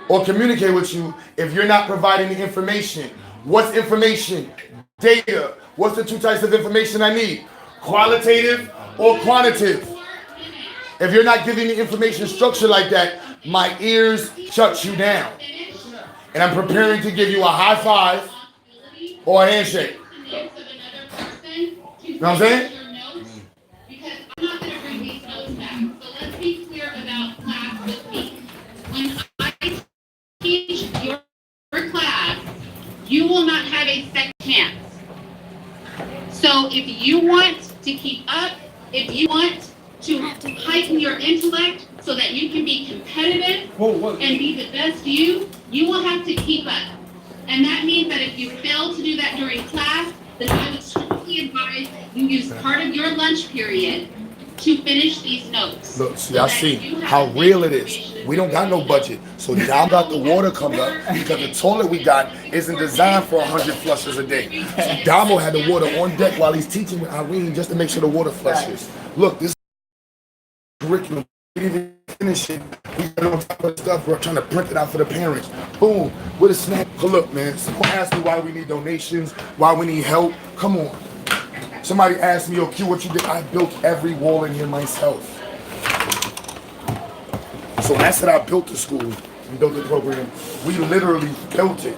or communicate with you if you're not providing the information. What's information? Data. What's the two types of information I need? Qualitative or quantitative? If you're not giving me information structured like that, my ears shut you down. And I'm preparing to give you a high five or a handshake. You know what I'm saying? Because I'm not going to bring these notes back. So let's be clear about class with me. When I teach your class, you will not have a second chance. So if you want to keep up, if you want to heighten your intellect so that you can be competitive and be the best you will have to keep up. And that means that if you fail to do that during class, then I would strongly advise you use part of your lunch period to finish these notes. Look, see, I see how real it is. We don't got no budget. So Dom got the water coming up because the toilet we got isn't designed for 100 flushes a day. So Damo had the water on deck while he's teaching with Irene just to make sure the water flushes. Look, this curriculum, we didn't even finish it. We got on top of the stuff. We're trying to print it out for the parents. Boom, with a snack. Look, man, someone asked me why we need donations, why we need help. Come on. Somebody asked me, yo, Q, what you did? I built every wall in here myself. So when I said I built the school and built the program, we literally built it.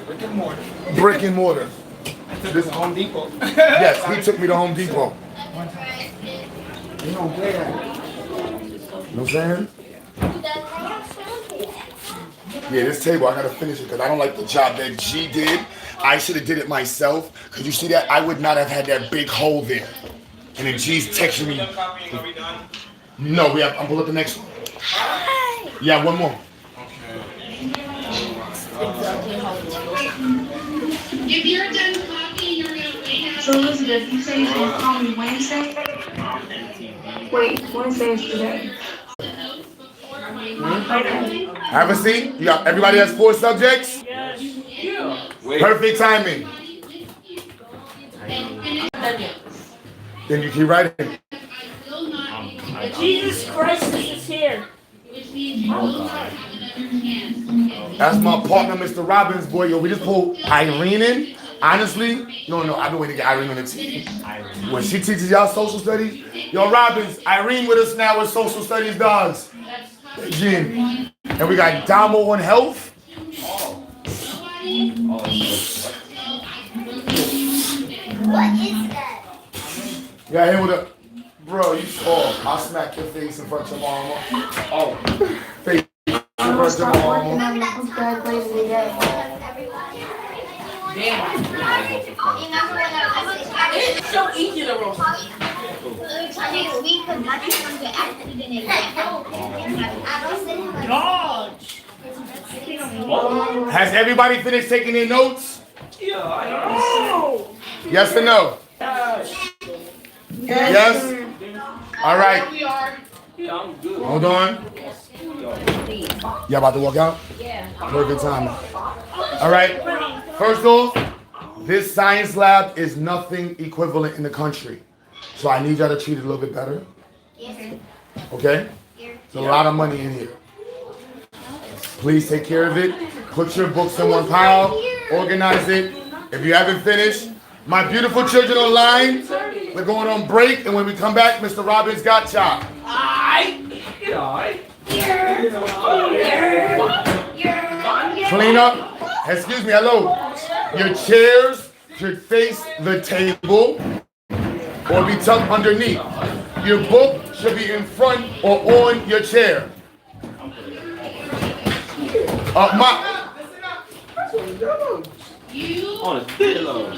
Brick and mortar. Brick and mortar. This is Home Depot. Yes, he took me to Home Depot. You know where? You know what I'm saying? Yeah, this table, I gotta finish it because I don't like the job that G did. I should have did it myself. Because you see that? I would not have had that big hole there. And then G's texting me. No, I'm pulling up the next one. Yeah, one more. If you're done copying, you're going to wait out. So Elizabeth, you say you're going to call me Wednesday? Wait, Wednesday is today. Have a seat. You got, everybody has 4 subjects? Yes. Perfect timing. Then you keep writing. Jesus Christ is here. That's my partner, Mr. Robbins, boy. Yo, we just pulled Irene in. Honestly, no, I've been waiting to get Irene on the team. When she teaches y'all social studies, yo, Robbins, Irene with us now with social studies dogs. Jim. And we got Damo on health. What is that? Yeah, here with a bro. I'll smack your face in front of your mama. Oh, face in front of your mama. It's so easy to roast. Next week, because nothing's going to actually be in Has everybody finished taking their notes? Yeah, I know. Yes or no? Yes? All right. Hold on. Y'all about to walk out? Yeah. Perfect time. All right. First off, this science lab is nothing equivalent in the country. So I need y'all to treat it a little bit better. Okay? There's a lot of money in here. Please take care of it. Put your books in one pile. Organize it. If you haven't finished, my beautiful children online, we're going on break. And when we come back, Mr. Robbins got y'all. Clean up. Excuse me, hello. Your chairs should face the table or be tucked underneath. Your book should be in front or on your chair. You on a pillow.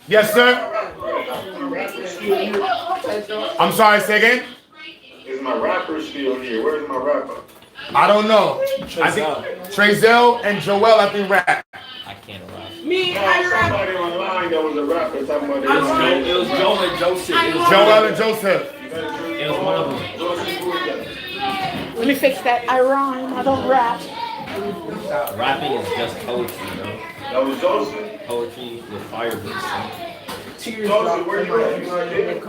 Yes, sir. I'm sorry, say again? Is my rapper still here? Where's my rapper? I don't know. I think Trezell and Joel, I think rap. I can't rap. Somebody online that was a rapper talking about It was Joel and Joseph. Joel and Joseph. It was one of them. Let me fix that. I rhyme. I don't rap. Rapping is just poetry, bro. That was Joseph? Poetry with fire beats. Joseph, where you at? You not here?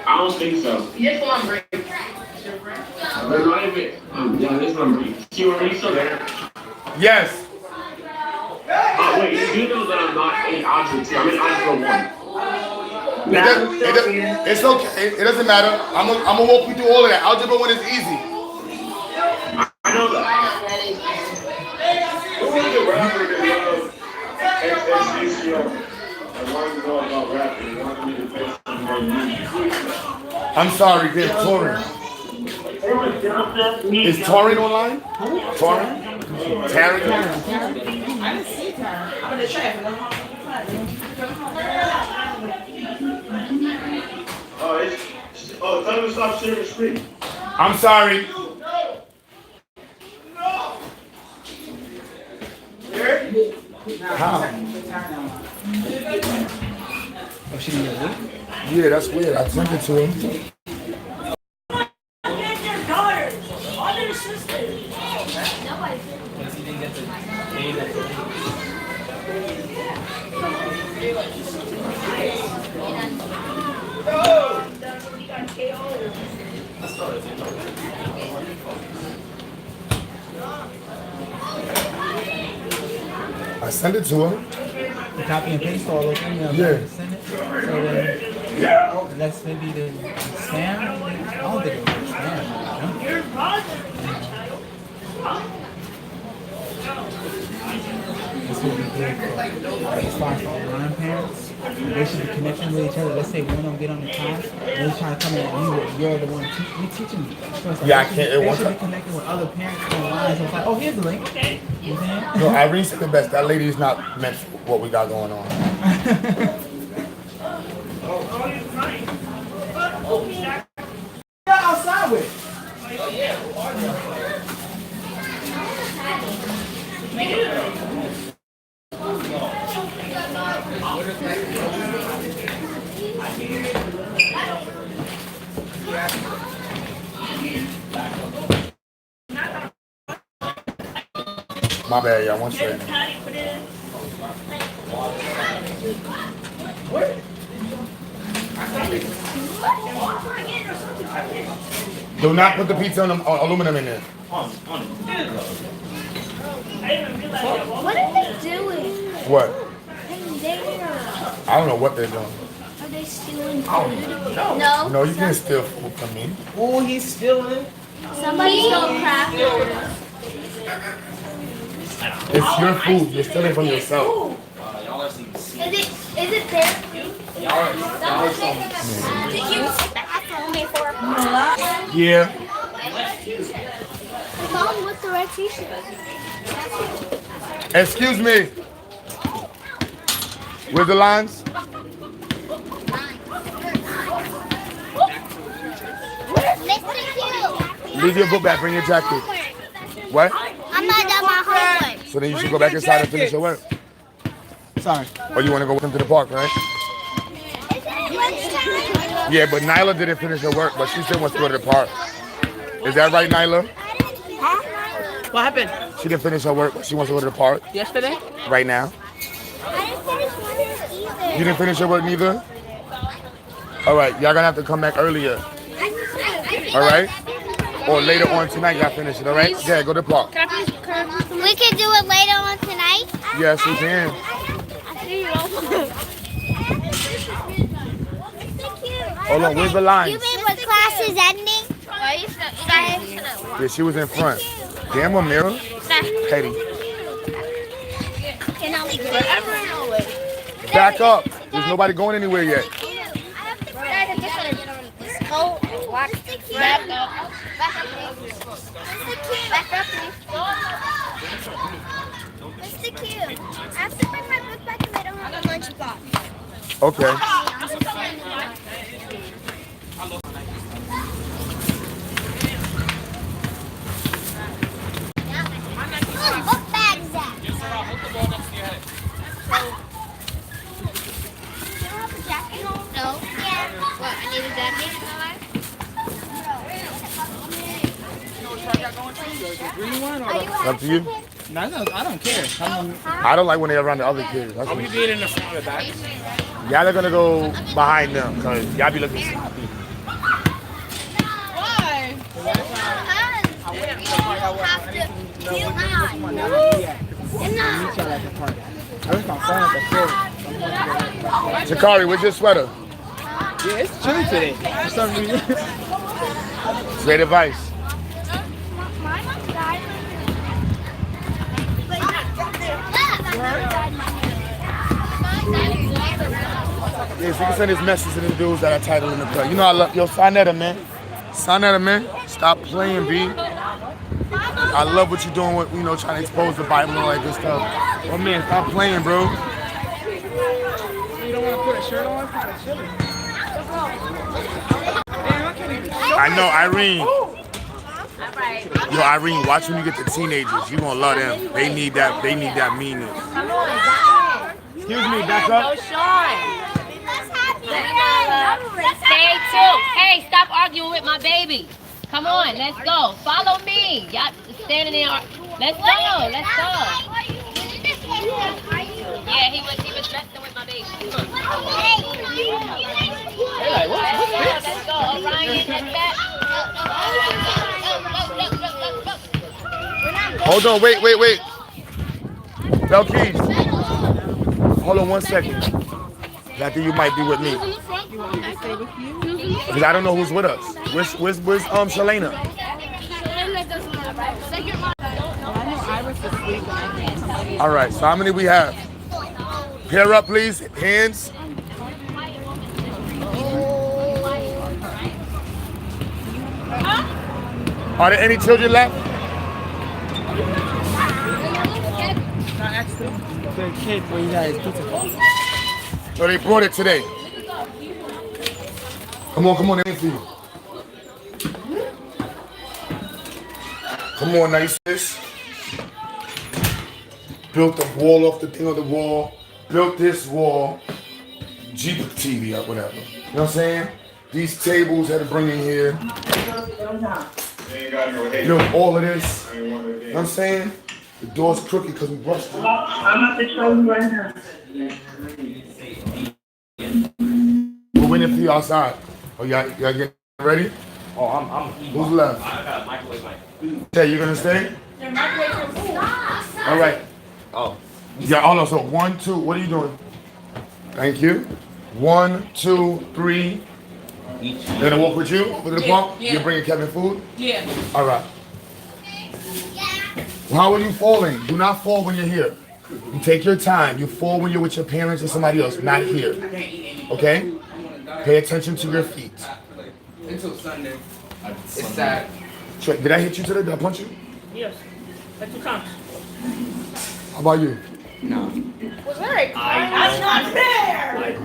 I don't think so. This one break. There's not even. Yeah, this one break. Q, are you still there? Yes. Wait, you know that I'm not in algebra 2. I'm in algebra 1. It's okay. It doesn't matter. I'm gonna walk you through all of that. Algebra 1 is easy. I know that. Who was the rapper that loved XXXTO? I wanted to know about rapping. I wanted me to play some more music. I'm sorry, they're touring. Is Torin online? Torin? Taryn? I didn't see Taryn. I'm in the traffic. Tell him to stop sharing the screen. I'm sorry. How? Oh, she didn't get it? Yeah, that's weird. I sent it to him. I sent it to him. You copy and paste all those emails. Yeah. Send it. So then, that's maybe the spam. I don't think it was spam. This would be good for, as far as for online parents. They should be connecting with each other. Let's say one of them get on the class, they try to come in and you're the one teaching me. So it's like Yeah, I they can't. should, they should be connecting with other parents online. So it's like, oh, here's the link. You know what I'm saying? No, Irene said the best. That lady's not meant for what we got going on. Outside with. My bad, y'all. One second. Do not put the pizza on aluminum in there. What are they doing? What? They I don't know what they're doing. Are they stealing Oh, food? no. No, you can't steal food from me. Oh, he's stealing. Somebody stole crackers. It's your food. You're stealing from yourself. Y'all are seeing. Is it their food? Y'all are seeing. Did you use the bathroom before? Yeah. Mom, what's the red t-shirt? Excuse me. Where's the lines? Leave your book back. Bring your jacket. What? I'm not done my homework. So then you should go back inside and finish your work. Sorry. Or you want to go with them to the park, right? Yeah, but Nyla didn't finish her work, but she still wants to go to the park. Is that right, Nyla? Huh? What happened? She didn't finish her work, but she wants to go to the park. Yesterday? Right now. You didn't finish your work neither? All right, y'all gonna have to come back earlier. All right? Or later on tonight, y'all finish it, all right? Yeah, go to the park. We can do it later on tonight? Yes, we can. Hold on, where's the lines? You mean when class is ending? Yeah, she was in front. Damn, Amira. Petty. Back up. There's nobody going anywhere yet. Back up. Mr. Q, I have to bring my book back and I don't have a lunchbox. Okay. What bag is that? Yes, sir. I'll put the ball next to your head. You don't have a jacket home? No. Yeah. What, I need a jacket? Green one or Up to you. No, I don't care. I don't like when they're around the other kids. That's Are what we being in the front or the back? y'all are gonna go behind them because y'all be looking sloppy. Why? Jakari, where's your sweater? Yeah, it's chilly today for some reason. Great advice. Yes, you can send his message to the dudes that are title in the cut. You know I love yo, sign that man. Sign that man. Stop playing, B. I love what you're doing with, you know, trying to expose the Bible and all that good stuff. Oh man, stop playing, bro. You don't want to put a shirt on? It's kind of chilly. Damn, I can't even I know, Irene. Yo, Irene, watch when you get the teenagers. You gonna love them. They need that meanness. Come on, back up. Excuse me, back up. Go Sean. Stay too. Hey, stop arguing with my baby. Come on, let's go. Follow me. Y'all standing there. Let's go. Let's go. Yeah, he was messing with my baby. Come on. Hey, Let's go. Orion, get that. Hold on, wait. Belkis. Hold on 1 second. I think you might be with me. Because I don't know who's with us. Where's Shalana? All right, so how many we have? Pair up, please. Hands. Are there any children left? The kid when you guys pizza. So they brought it today. Come on, let me see you. Come on, nice sis. Built the wall off the thing on the wall. Built this wall. Jeep TV up, whatever. You know what I'm saying? These tables had to bring in here. Built all of this. You know what I'm saying? The door's crooked because we brushed it. I'm at the show you right now. We're waiting for you outside. Oh, y'all getting ready? Oh, I'm Who's left? I got a microwave my food. Say, you gonna stay? Your microwave your food. All right. Oh. Yeah, hold on. So 1, 2, what are you doing? Thank you. 1, 2, 3. They're gonna walk with you over to the pump? Yeah. You're bringing Kevin food? Yeah. All right. How are you falling? Do not fall when you're here. You take your time. You fall when you're with your parents or somebody else, not here. Okay? Pay attention to your feet. Until Sunday. It's sad. Did I hit you today? Did I punch you? Yes. That's what counts. How about you? No. Was Eric? That's not fair.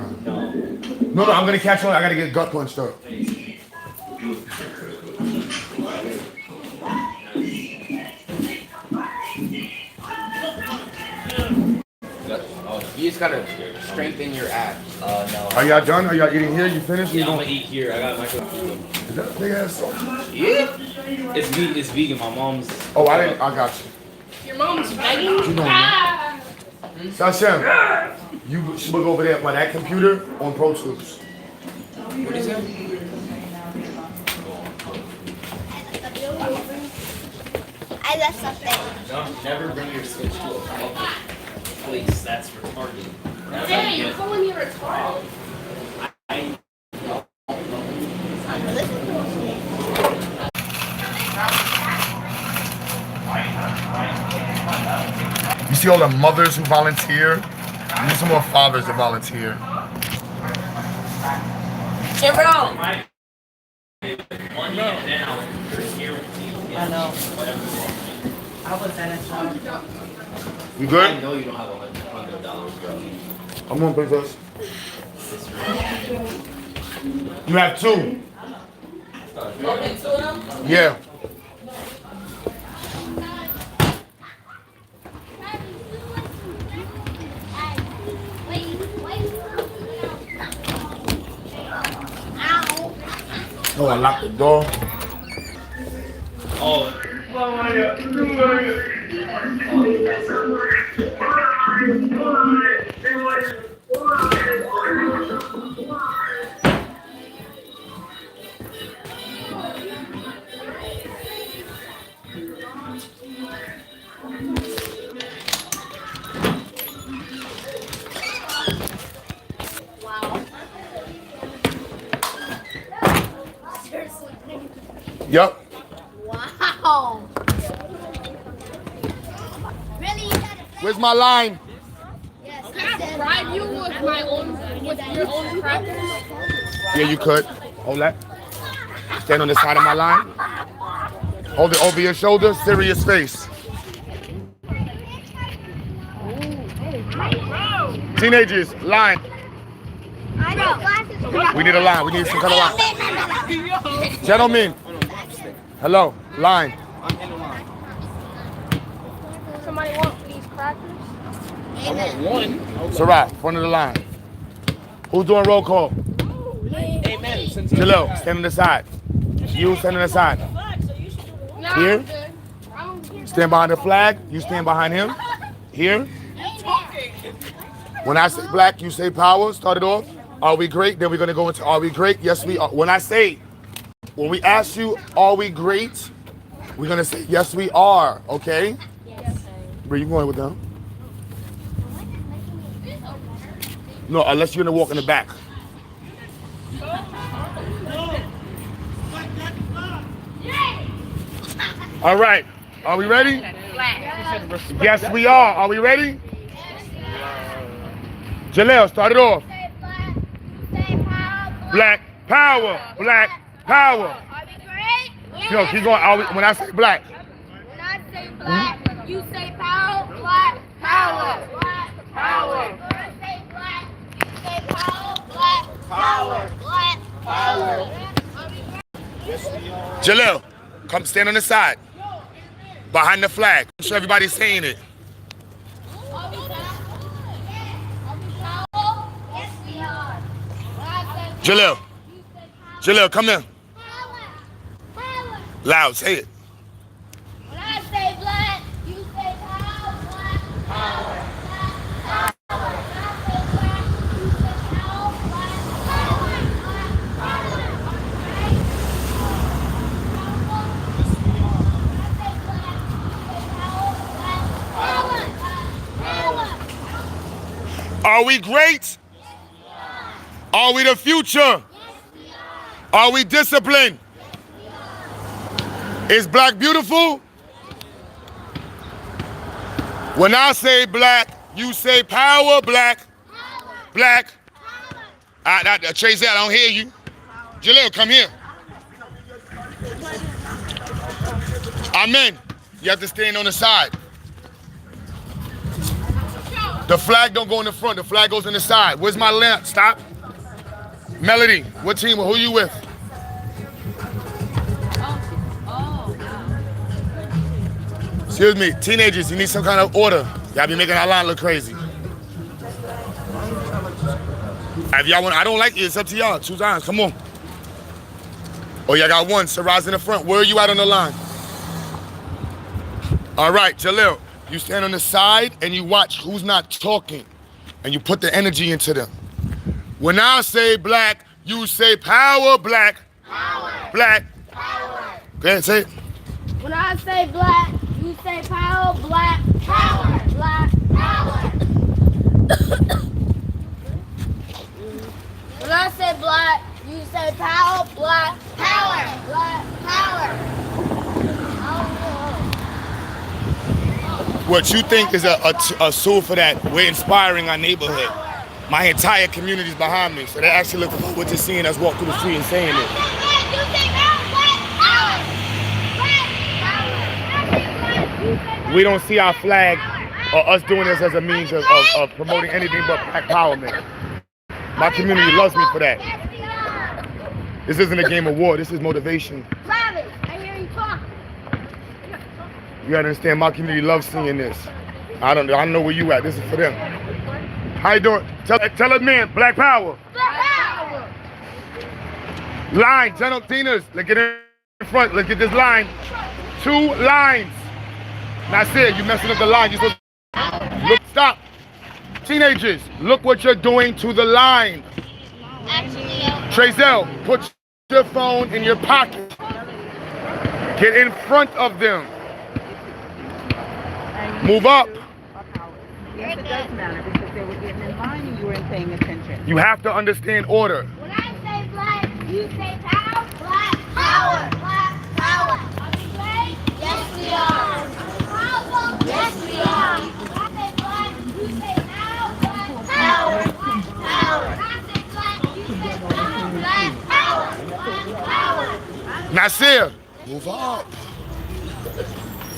No, I'm gonna catch on. I gotta get gut punched up. You just gotta strengthen your abs. No. Are y'all done? Are y'all eating here? You finished? Yeah, You I'm going? gonna eat here. I got microwave. Is that a big ass sausage? Yeah. It's vegan. My mom's. Oh, I didn't. I got you. Your mom's begging? You know, man. Sashem, you should look over there by that computer on Pro Tools. What is that? I left something. Don't never bring your Switch to a public place. That's retarded. That's Hey, how you you're get- calling me retarded. You see all the mothers who volunteer? You need some more fathers to volunteer. Jerome. I know. I was at a job. You good? I know you don't have $100, bro. I'm on, princess. You have 2. Yeah. Oh, I locked the door. Oh. Yup. Wow. Really? Where's my line? Can I bribe you with your own crackers? Yeah, you could. Hold that. Stand on the side of my line. Hold it over your shoulder. Serious face. Teenagers, line. I know. We need a line. We need some kind of line. Gentlemen. Hello. Line. Somebody want these crackers? I want one. Sarah, front of the line. Who's doing roll call? Amen. Jalil, stand on the side. You stand on the side. Here. Stand behind the flag. You stand behind him. Here. When I say black, you say power. Start it off. Are we great? Then we're going to go into are we great? Yes, we are. When we ask you, are we great? We're going to say, yes, we are. Okay? Yes. Where you going with them? No, unless you're going to walk in the back. All right. Are we ready? Yes, we are. Are we ready? Jaleel, start it off. Black power. Black power. No, keep going. When I say black. When I say black, you say power. Black power. Black power. When I say black, you say power. Black power. Black power. Jaleel, come stand on the side. Behind the flag. I'm sure everybody's saying it. Jaleel, come here. Loud, say it. When I say black, you say power. Black power. Black power. When I say black, you say power. Black power. Are we great? Are we the future? Are we disciplined? Is black beautiful? When I say black, you say power. Black. Black. Tracy, I don't hear you. Jaleel, come here. Amen. You have to stand on the side. The flag don't go in the front. The flag goes in the side. Where's my lamp? Stop. Melody, what team? Who you with? Excuse me, teenagers, you need some kind of order. Y'all be making our line look crazy. If y'all want, I don't like it. It's up to y'all. 2 times. Come on. Oh, y'all got 1. Saraz in the front. Where are you at on the line? All right, Jaleel. You stand on the side and you watch who's not talking, and you put the energy into them. When I say black, you say power. Black. Power. Black. Power. Go ahead, say it. When I say black, you say power. Black. Power. Black. Power. When I say black, you say power. Black. Power. Black. Power. What you think is a tool for that? We're inspiring our neighborhood. My entire community's behind me, so they actually look for what you're seeing us walk through the street and saying it. We don't see our flag or us doing this as a means of promoting anything but black empowerment. My community loves me for that. This isn't a game of war. This is motivation. Travis, I hear you talk. You gotta understand, my community loves seeing this. I don't know where you at. This is for them. How you doing? Tell a man, Black Power. Black Power. Line, Tinas, let's get in front. Let's get this line. 2 lines. That's it. You messing up the line. You supposed to look. Stop. Teenagers, look what you're doing to the line. Trezell, put your phone in your pocket. Get in front of them. Move up. Yes, it does matter because they were getting in line and you weren't paying attention. You have to understand order. When I say black, you say power. Black power. Black power. Are we ready? Yes, we are. Yes, we are. When I say black, you say power. Black power. Black power. When I say black, you say power. Black power. Black power. Nasir, move up.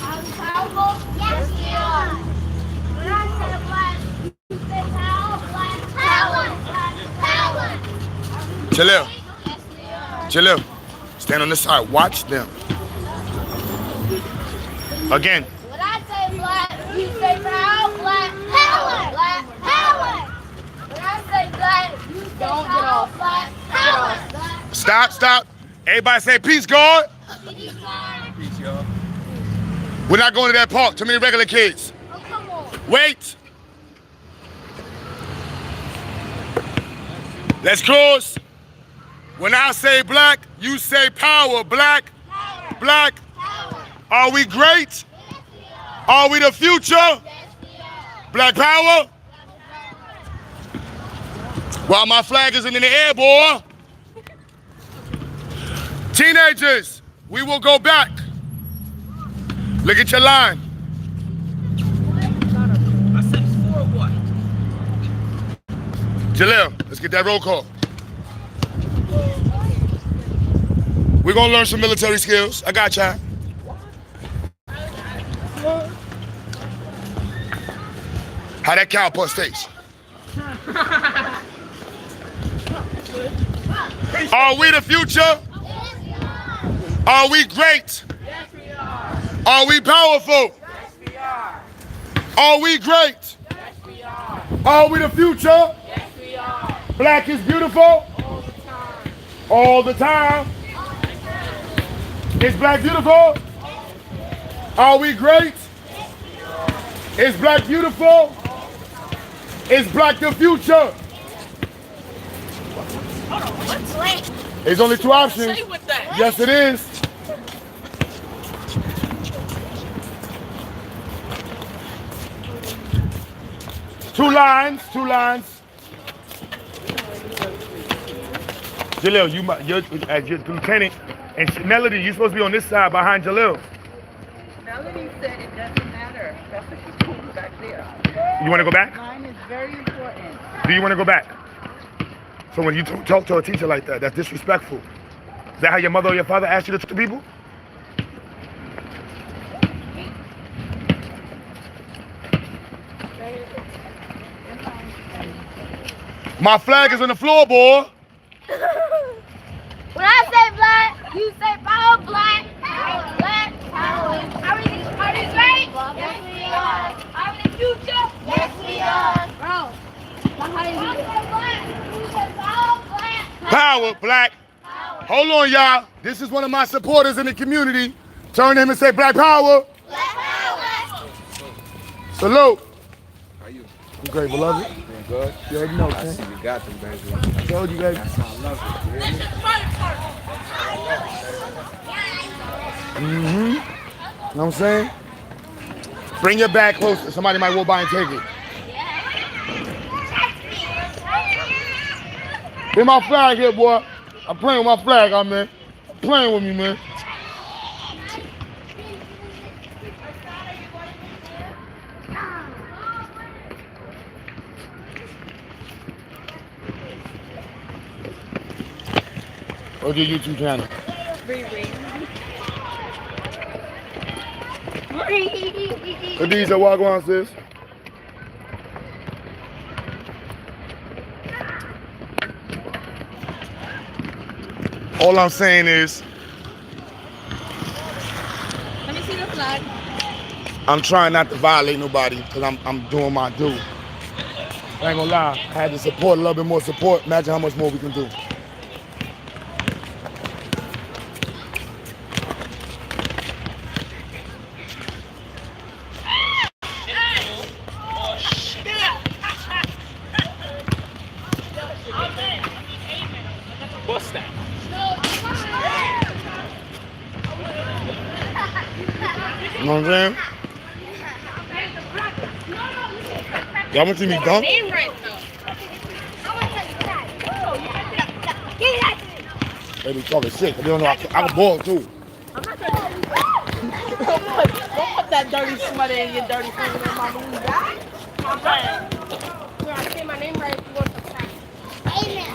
Are we powerful? Yes, we are. When I say black, you say power. Black power. Black power. Jalil. Jalil, stand on this side. Watch them. Again. When I say black, you say power. Black power. Black power. When I say black, you say power. Black power. Stop. Everybody say peace, God. Peace, God. Peace, y'all. We're not going to that park. Too many regular kids. Oh, come on. Wait. Let's close. When I say black, you say power. Black. Power. Black. Power. Are we great? Yes, we are. Are we the future? Yes, we are. Black power? While my flag isn't in the air, boy. Teenagers, we will go back. Look at your line. I said it's 4 what? Jalil, let's get that roll call. We're gonna learn some military skills. I got y'all. How that cowpuss taste? Are we the future? Are we great? Yes, we are. Are we powerful? Yes, we are. Are we great? Yes, we are. Are we the future? Yes, we are. Black is beautiful? All the time. All the time. Is black beautiful? Are we great? Is black beautiful? Is black the future? There's only 2 options. Yes, it is. Two lines. Jalil, you're as your lieutenant, and Melody, you're supposed to be on this side behind Jalil. Melody said it doesn't matter. That's what she's doing back there. You want to go back? Mine is very important. Do you want to go back? So when you talk to a teacher like that, that's disrespectful. Is that how your mother or your father asked you to talk to people? My flag is on the floor, boy. When I say black, you say power. Black power. Black power. Are we great? Yes, we are. Are we the future? Yes, we are. Bro, when I say black, you say power. Black Power, black. power. Hold on, y'all. This is one of my supporters in the community. Turn to him and say black power. Black power. Salute. How you? I'm great, beloved. Doing good? You already know, I man. see you got them, baby. I told you, baby. That's how I love it. You hear me? Mm-hmm. You know what I'm saying? Bring your bag closer. Somebody might walk by and take it. Get my flag here, boy. I'm playing with my flag out, man. I'm playing with me, man. What's your YouTube channel? Khadija, walk on, sis. All I'm saying is, Let me see the flag. I'm trying not to violate nobody because I'm doing my due. I ain't gonna lie. I had to support a little bit more support. Imagine how much more we can do. What's that? You know what I'm saying? Y'all want to see me dunk? They be talking shit, but they don't know I can ball too. Don't put that dirty smut in your dirty finger in my movie bag. I'm bad. Here, I say my name right if you want to pass. Amen.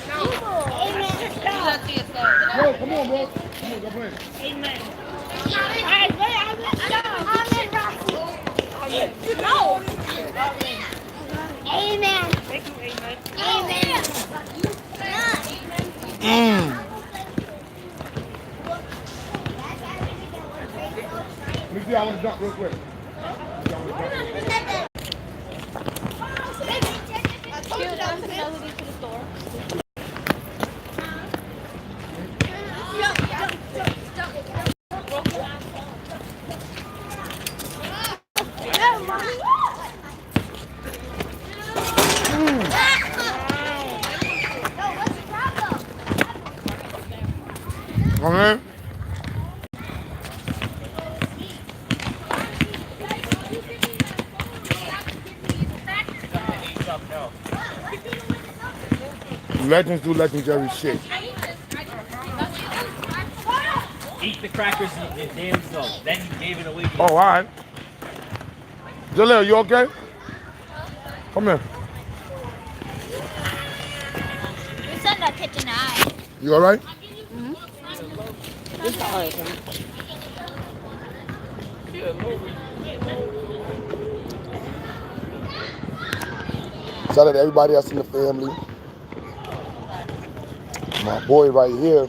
No. Amen. Yo, come on, bro. Come on, go play. Amen. Alright, no. Amen. Thank you, amen. Amen. Let me see, I want to dunk real quick. Okay. Legends do legendary shit. Eat the crackers in your damn self. Then you gave it away. Oh, all right. Jaleel, you okay? Come here. You said that kitchen eye. You all right? It's alright. Shout out to everybody else in the family. My boy right here.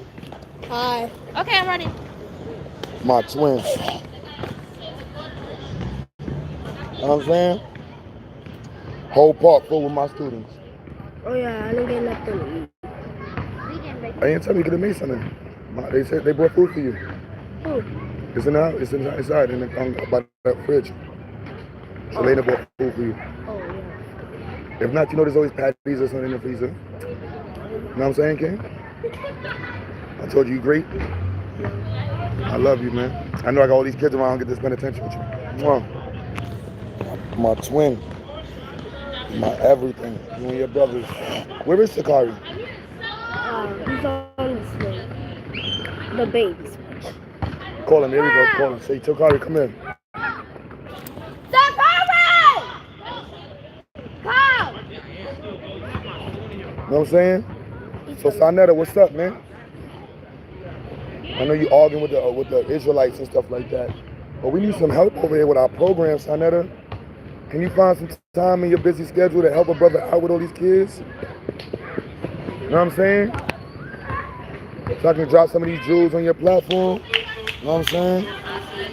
Hi. Okay, I'm ready. My twins. You know what I'm saying? Whole park full with my students. Oh yeah, I didn't get nothing to eat. I didn't tell me you could have made something. They said they brought food for you. Who? It's in the house. It's inside in the by that fridge. So they brought food for you. Oh yeah. If not, you know there's always patties or something in the freezer. You know what I'm saying, King? I told you great. I love you, man. I know I got all these kids around, get to spend attention with you. Mwah. My twin. My everything. You and your brothers. Where is Sakari? He's on this way. The babies. Call him. There we go. Call him. Say, Sakari, come in. Sakari! Come! You know what I'm saying? So, Sanetta, what's up, man? I know you arguing with the Israelites and stuff like that. But we need some help over here with our program, Sanetta. Can you find some time in your busy schedule to help a brother out with all these kids? You know what I'm saying? So I can drop some of these jewels on your platform. You know what I'm saying?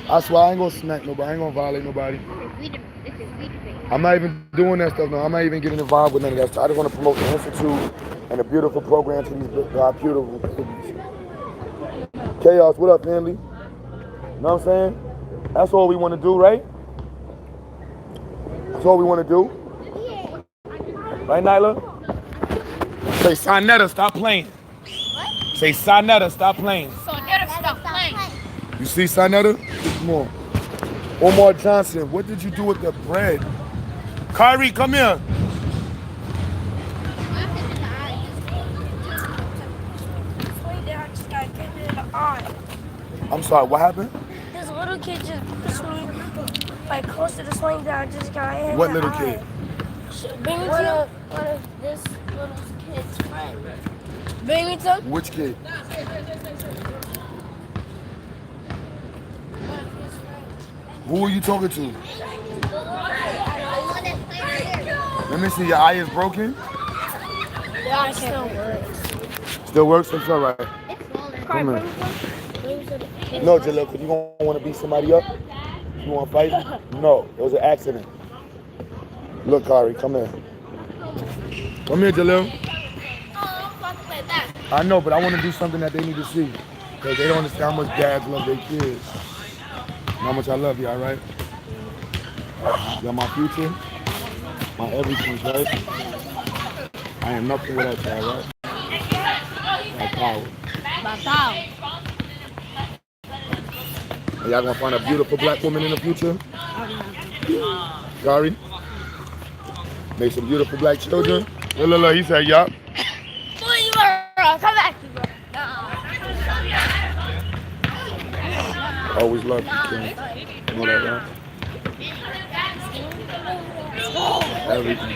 I swear I ain't gonna smack nobody. I ain't gonna violate nobody. I'm not even doing that stuff, no. I'm not even getting involved with none of that stuff. I just want to promote the Institute and a beautiful program to these beautiful kids. Chaos, what up, family? You know what I'm saying? That's all we want to do, right? That's all we want to do. Right, Nyla? Say, Sanetta, stop playing. What? Say, Sanetta, stop playing. Sanetta, stop playing. You see, Sanetta? Come on. Omar Johnson, what did you do with the bread? Kyrie, come here. I'm sorry, what happened? This little kid just pushed me like close to the swing down. Just got hit. What little kid? One of this little kid's friend. Binghamton? Which kid? Who are you talking to? Let me see, your eye is broken? Yeah, it still works. Still works? It's all right. Come here. No, Jalil, because you don't want to beat somebody up. You want to fight? No, it was an accident. Look, Kari, come here. Come here, Jalil. I know, but I want to do something that they need to see. Because they don't understand how much dads love their kids. And how much I love you, all right? You're my future, my everything, right? I am nothing without you, all right? My power. Are y'all gonna find a beautiful black woman in the future? Sorry? Make some beautiful black children? Look, he said, yup. Come back, bro. Always love you, Kim. You know that, right? Everything.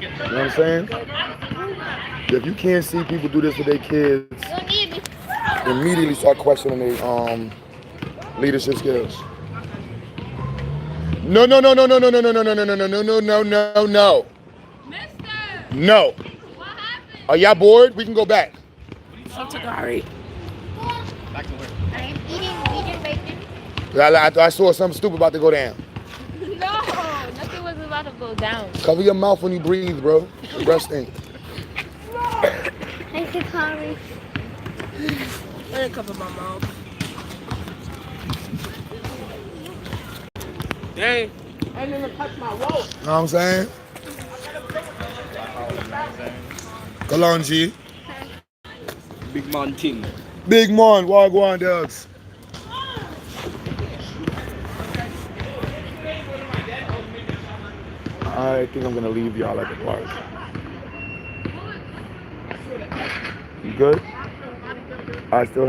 You know what I'm saying? If you can't see people do this to their kids, immediately start questioning their leadership skills. No. No. Are y'all bored? We can go back. I'm Tagari. I'm eating vegan bacon. I saw something stupid about to go down. No, nothing was about to go down. Cover your mouth when you breathe, bro. The breath stink. Thank you, Kari. Let me cover my mouth. Dang. I didn't even touch my rope. You know what I'm saying? Kalonji. Big man thing. Big man, wagwan dogs. I think I'm gonna leave y'all at the park. You good? I still